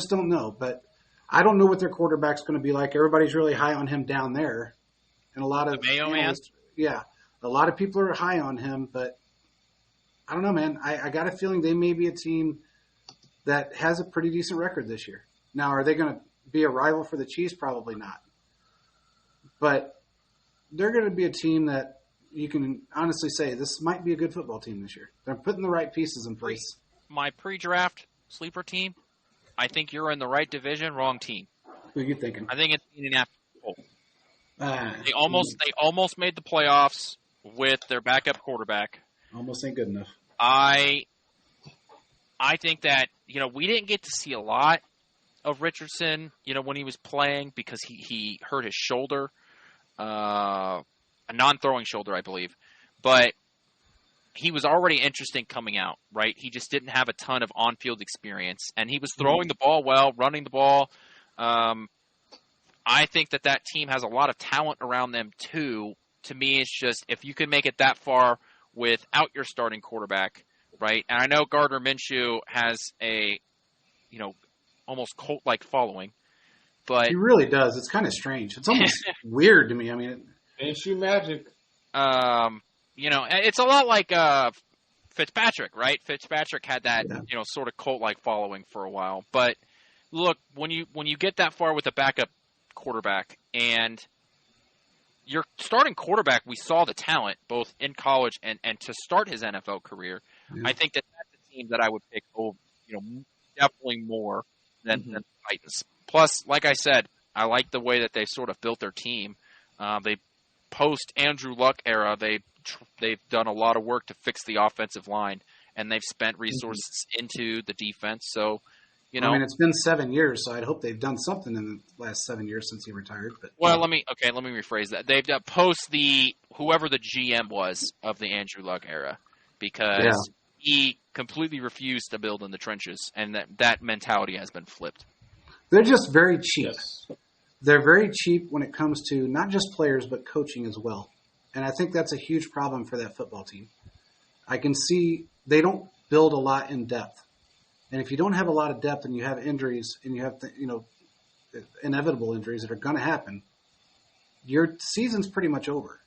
don't know. But I don't know what their quarterback's going to be like. Everybody's really high on him down there, and a lot of a lot of people are high on him. But I don't know, man. I got a feeling they may be a team that has a pretty decent record this year. Now, are they going to be a rival for the Chiefs? Probably not. But they're going to be a team that you can honestly say this might be a good football team this year. They're putting the right pieces in place. My pre-draft sleeper team, I think you're in the right division, wrong team. Who are you thinking? I think it's Indianapolis. They almost made the playoffs with their backup quarterback. Almost ain't good enough. I think that, we didn't get to see a lot of Richardson, when he was playing because he hurt his shoulder, a non-throwing shoulder, I believe. But he was already interesting coming out, right? He just didn't have a ton of on-field experience, and he was throwing the ball well, running the ball. I think that team has a lot of talent around them too. To me, it's just if you can make it that far without your starting quarterback, right? And I know Gardner Minshew has a, almost cult-like following, but He really does. It's kind of strange. It's almost weird to me. I mean, Minshew magic. it's a lot like Fitzpatrick, right? Fitzpatrick had that, Yeah. sort of cult-like following for a while. But look, when you get that far with a backup quarterback and your starting quarterback, we saw the talent both in college and to start his NFL career. Yeah. I think that's a team that I would pick over, definitely more than the Titans. Plus, like I said, I like the way that they sort of built their team. They post Andrew Luck era, they've done a lot of work to fix the offensive line, and they've spent resources into the defense. So, I mean, it's been 7 years, so I'd hope they've done something in the last 7 years since he retired. But let me rephrase that. They've done post whoever the GM was of the Andrew Luck era, because he completely refused to build in the trenches, and that mentality has been flipped. They're just very cheap. Yes. They're very cheap when it comes to not just players, but coaching as well. And I think that's a huge problem for that football team. I can see they don't build a lot in depth. And if you don't have a lot of depth and you have injuries and you have, inevitable injuries that are going to happen, your season's pretty much over.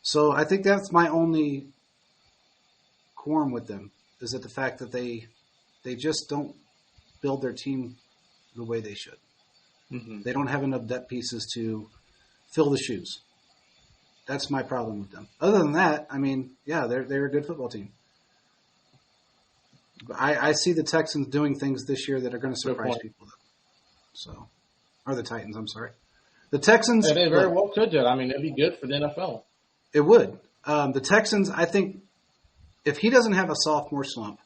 So I think that's my only qualm with them, is that the fact that they just don't build their team the way they should. Mm-hmm. They don't have enough depth pieces to fill the shoes. That's my problem with them. Other than that, I mean, they're a good football team. I see the Texans doing things this year that are going to surprise people. So, or the Titans, I'm sorry. The Texans. They very well could do it. I mean, it'd be good for the NFL. It would. The Texans, I think, if he doesn't have a sophomore slump,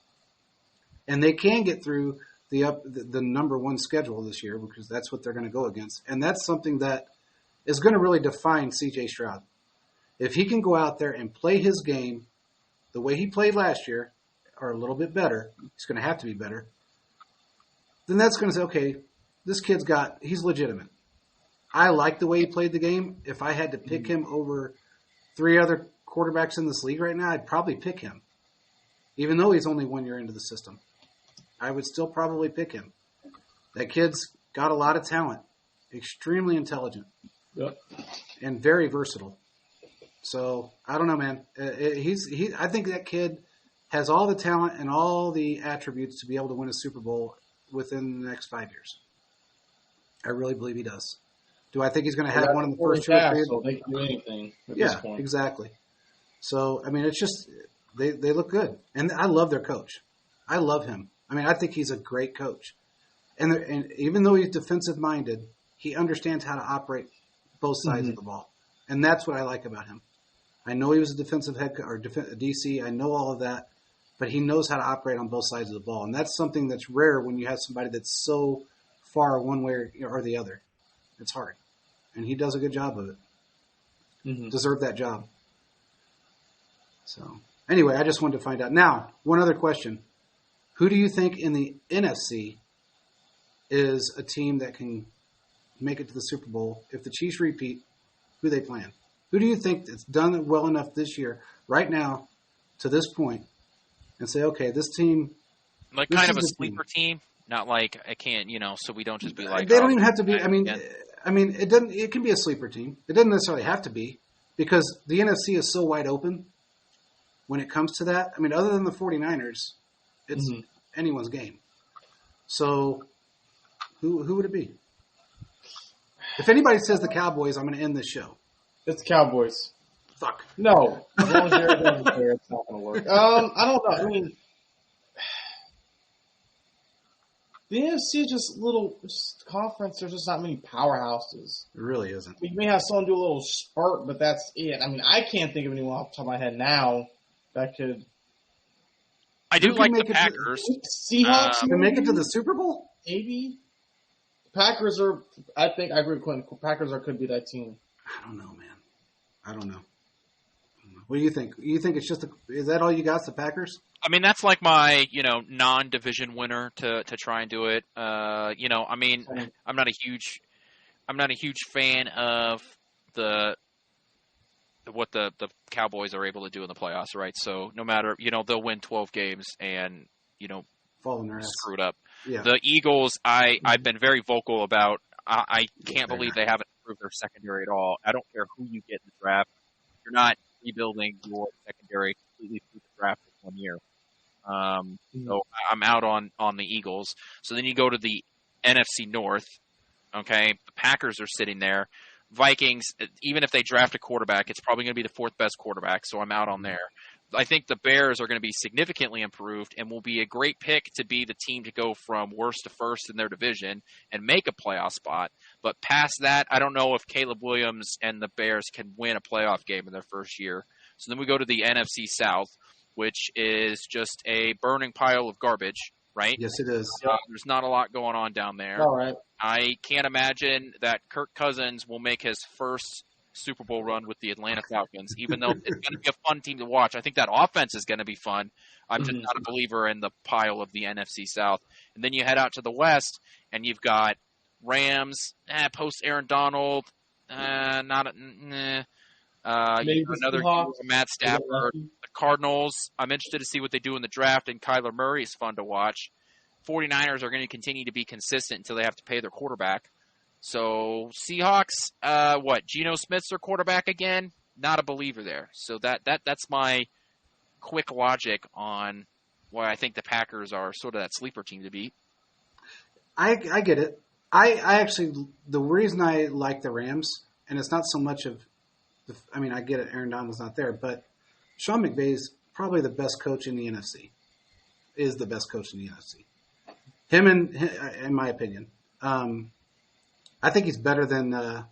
and they can get through the number one schedule this year, because that's what they're going to go against, and that's something that is going to really define C.J. Stroud. If he can go out there and play his game the way he played last year, or a little bit better, he's going to have to be better, then that's going to say, okay, this kid's he's legitimate. I like the way he played the game. If I had to pick him over 3 other quarterbacks in this league right now, I'd probably pick him. Even though he's only 1 year into the system, I would still probably pick him. That kid's got a lot of talent, extremely intelligent, and very versatile. So I don't know, man. I think that kid has all the talent and all the attributes to be able to win a Super Bowl within the next 5 years. I really believe he does. Do I think he's going to have one in the first 2 or 3? So they can do anything at this point. Yeah, exactly. So, I mean, it's just they look good. And I love their coach. I love him. I mean, I think he's a great coach. And even though he's defensive-minded, he understands how to operate both sides of the ball. And that's what I like about him. I know he was a defensive head or DC. I know all of that. But he knows how to operate on both sides of the ball. And that's something that's rare when you have somebody that's so far one way or the other. It's hard. And he does a good job of it. Deserved that job. So, anyway, I just wanted to find out. Now, one other question. Who do you think in the NFC is a team that can make it to the Super Bowl? If the Chiefs repeat, who they playing? Who do you think that's done well enough this year, right now, to this point, and say, okay, this team... Like kind of a sleeper team? Not like, I can't, so we don't just be like... They don't even have to be... I mean, it can be a sleeper team. It doesn't necessarily have to be, because the NFC is so wide open when it comes to that. I mean, other than the 49ers, it's anyone's game. So, who would it be? If anybody says the Cowboys, I'm going to end this show. It's Cowboys. Fuck. No. As long as Jared doesn't care, it's not going to work. I don't know. I mean, the NFC is just conference. There's just not many powerhouses. It really isn't. We may have someone do a little spurt, but that's it. I mean, I can't think of anyone off the top of my head now that could. I do like the Packers. Seahawks can make it to the Super Bowl? Maybe. Packers are. I agree with Quentin. Packers could be that team. I don't know, man. I don't know. What do you think? You think it's just is that all you got? The Packers? I mean, that's like my, non-division winner to try and do it. I mean, I'm not a huge fan of what the Cowboys are able to do in the playoffs, right? So no matter, they'll win 12 games and, fall in their ass. screw it up. Yeah. The Eagles, I've been very vocal about. I can't believe they haven't improved their secondary at all. I don't care who you get in the draft. You're not rebuilding your secondary completely through the draft in 1 year. So I'm out on the Eagles. So then you go to the NFC North. Okay, the Packers are sitting there. Vikings, even if they draft a quarterback, it's probably going to be the fourth best quarterback. So I'm out on there. I think the Bears are going to be significantly improved and will be a great pick to be the team to go from worst to first in their division and make a playoff spot. But past that, I don't know if Caleb Williams and the Bears can win a playoff game in their first year. So then we go to the NFC South, which is just a burning pile of garbage, right? Yes, it is. There's not a lot going on down there. All right. I can't imagine that Kirk Cousins will make his first Super Bowl run with the Atlanta Falcons, even though it's going to be a fun team to watch. I think that offense is going to be fun. I'm just not a believer in the pile of the NFC South. And then you head out to the West, and you've got Rams, post Aaron Donald, another Matt Stafford. The Cardinals, I'm interested to see what they do in the draft, and Kyler Murray is fun to watch. 49ers are going to continue to be consistent until they have to pay their quarterback. So Seahawks, Geno Smith's their quarterback again? Not a believer there. So that's my quick logic on why I think the Packers are sort of that sleeper team to beat. I get it. I actually, the reason I like the Rams, and it's not so much of, I get it, Aaron Donald's not there, but Sean McVay's probably the best coach in the NFC. Is the best coach in the NFC. Him, in my opinion. I think he's better than God,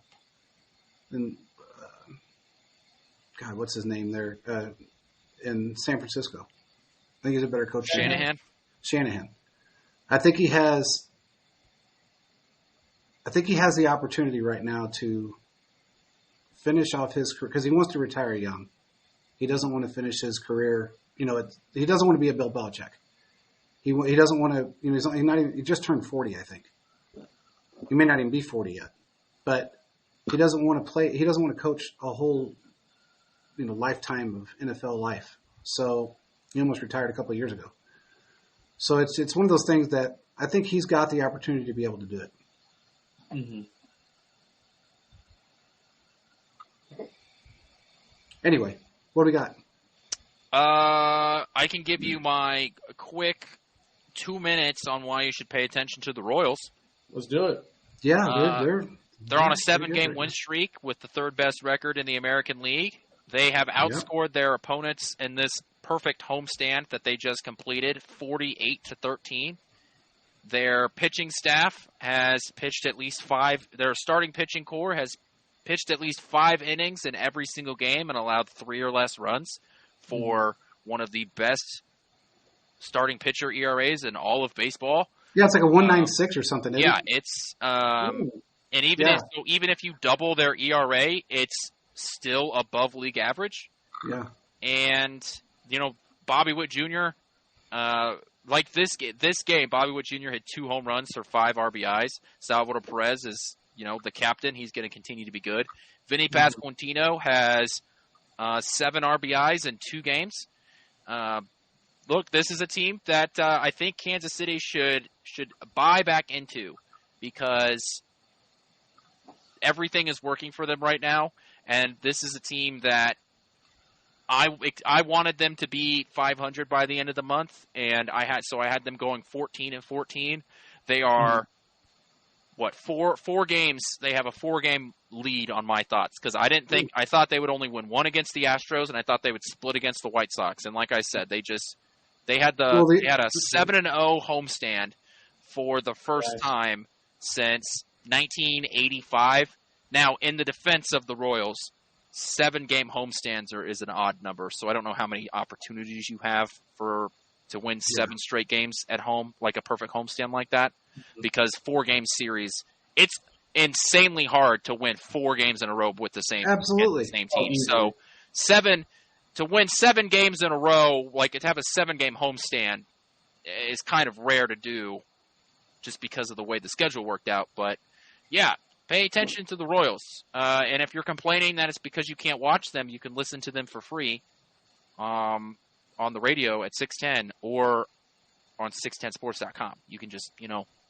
what's his name there in San Francisco. I think he's a better coach. Shanahan. I think he has the opportunity right now to finish off his career because he wants to retire young. He doesn't want to finish his career. He doesn't want to be a Bill Belichick. He doesn't want to. He just turned 40, I think. He may not even be 40 yet, but he doesn't want to play. He doesn't want to coach a whole, lifetime of NFL life. So he almost retired a couple of years ago. So it's one of those things that I think he's got the opportunity to be able to do it. Mm-hmm. Anyway, what do we got? I can give you my quick 2 minutes on why you should pay attention to the Royals. Let's do it. Yeah, they're on a 7-game win streak with the third best record in the American League. They have outscored their opponents in this perfect homestand that they just completed, 48-13. Their pitching staff has pitched at least 5. Their starting pitching core has pitched at least 5 innings in every single game and allowed 3 or less runs for one of the best starting pitcher ERAs in all of baseball. Yeah, it's like a 1.96 or something. Isn't it? It's and even if you double their ERA, it's still above league average. Yeah, and Bobby Witt Jr. Like this game, Bobby Witt Jr. hit 2 home runs for 5 RBIs. Salvador Perez is the captain. He's going to continue to be good. Vinny Pasquantino has 7 RBIs in 2 games. Look, this is a team that I think Kansas City should buy back into because everything is working for them right now, and this is a team that I wanted them to be 500 by the end of the month, and I had them going 14-14. They are four games? They have a 4-game lead on my thoughts because I thought they would only win 1 against the Astros, and I thought they would split against the White Sox. And like I said, they had a 7-0 homestand for the first time since 1985. Now, in the defense of the Royals, 7-game homestands is an odd number, so I don't know how many opportunities you have to win 7 straight games at home, like a perfect homestand like that, because 4-game series, it's insanely hard to win 4 games in a row with the same team. So 7 to win 7 games in a row, like to have a 7-game homestand, is kind of rare to do, just because of the way the schedule worked out. But yeah, pay attention to the Royals. And if you're complaining that it's because you can't watch them, you can listen to them for free on the radio at 610 or on 610sports.com. You can just,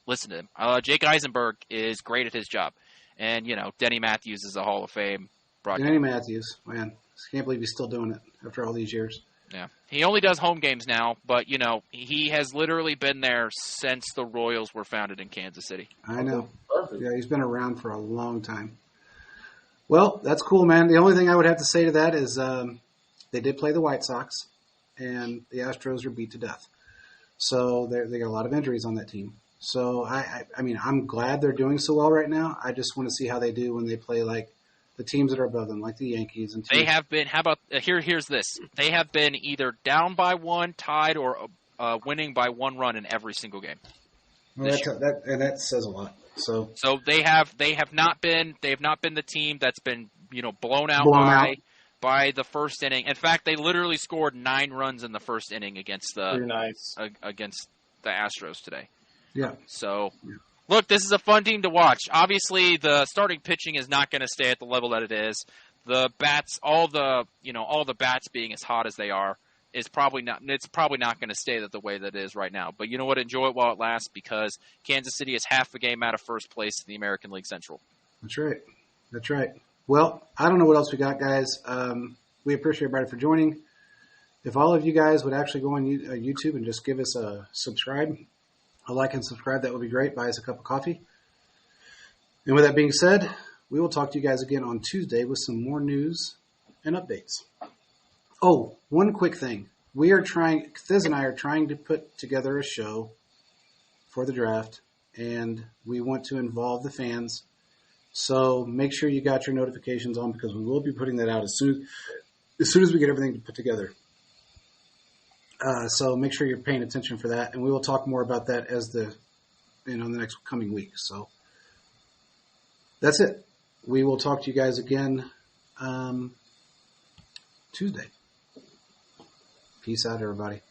listen to them. Jake Eisenberg is great at his job. And, Denny Matthews is a Hall of Fame broadcaster. Denny Matthews, man. I can't believe he's still doing it after all these years. Yeah. He only does home games now, but, he has literally been there since the Royals were founded in Kansas City. I know. Perfect. Yeah, he's been around for a long time. Well, that's cool, man. The only thing I would have to say to that is they did play the White Sox, and the Astros are beat to death. So they got a lot of injuries on that team. So, I mean, I'm glad they're doing so well right now. I just want to see how they do when they play, like, the teams that are above them, like the Yankees. And they have been, how about, here's this. They have been either down by 1, tied, or winning by 1 run in every single game. Well, that says a lot. So they have not been the team that's been, blown out by the first inning. In fact, they literally scored 9 runs in the first inning against against the Astros today. Yeah. So, look, this is a fun team to watch. Obviously, the starting pitching is not going to stay at the level that it is. The bats, all the bats being as hot as they are, is probably not. It's probably not going to stay the way that it is right now. But you know what? Enjoy it while it lasts, because Kansas City is half a game out of first place in the American League Central. That's right. That's right. Well, I don't know what else we got, guys. We appreciate everybody for joining. If all of you guys would actually go on YouTube and just give us a subscribe, a like and subscribe, that would be great. Buy us a cup of coffee. And with that being said, we will talk to you guys again on Tuesday with some more news and updates. Oh, one quick thing. Thiz and I are trying to put together a show for the draft, and we want to involve the fans. So make sure you got your notifications on, because we will be putting that out as soon as we get everything put together. So make sure you're paying attention for that, and we will talk more about that as the next coming week. So that's it. We will talk to you guys again Tuesday. Peace out, everybody.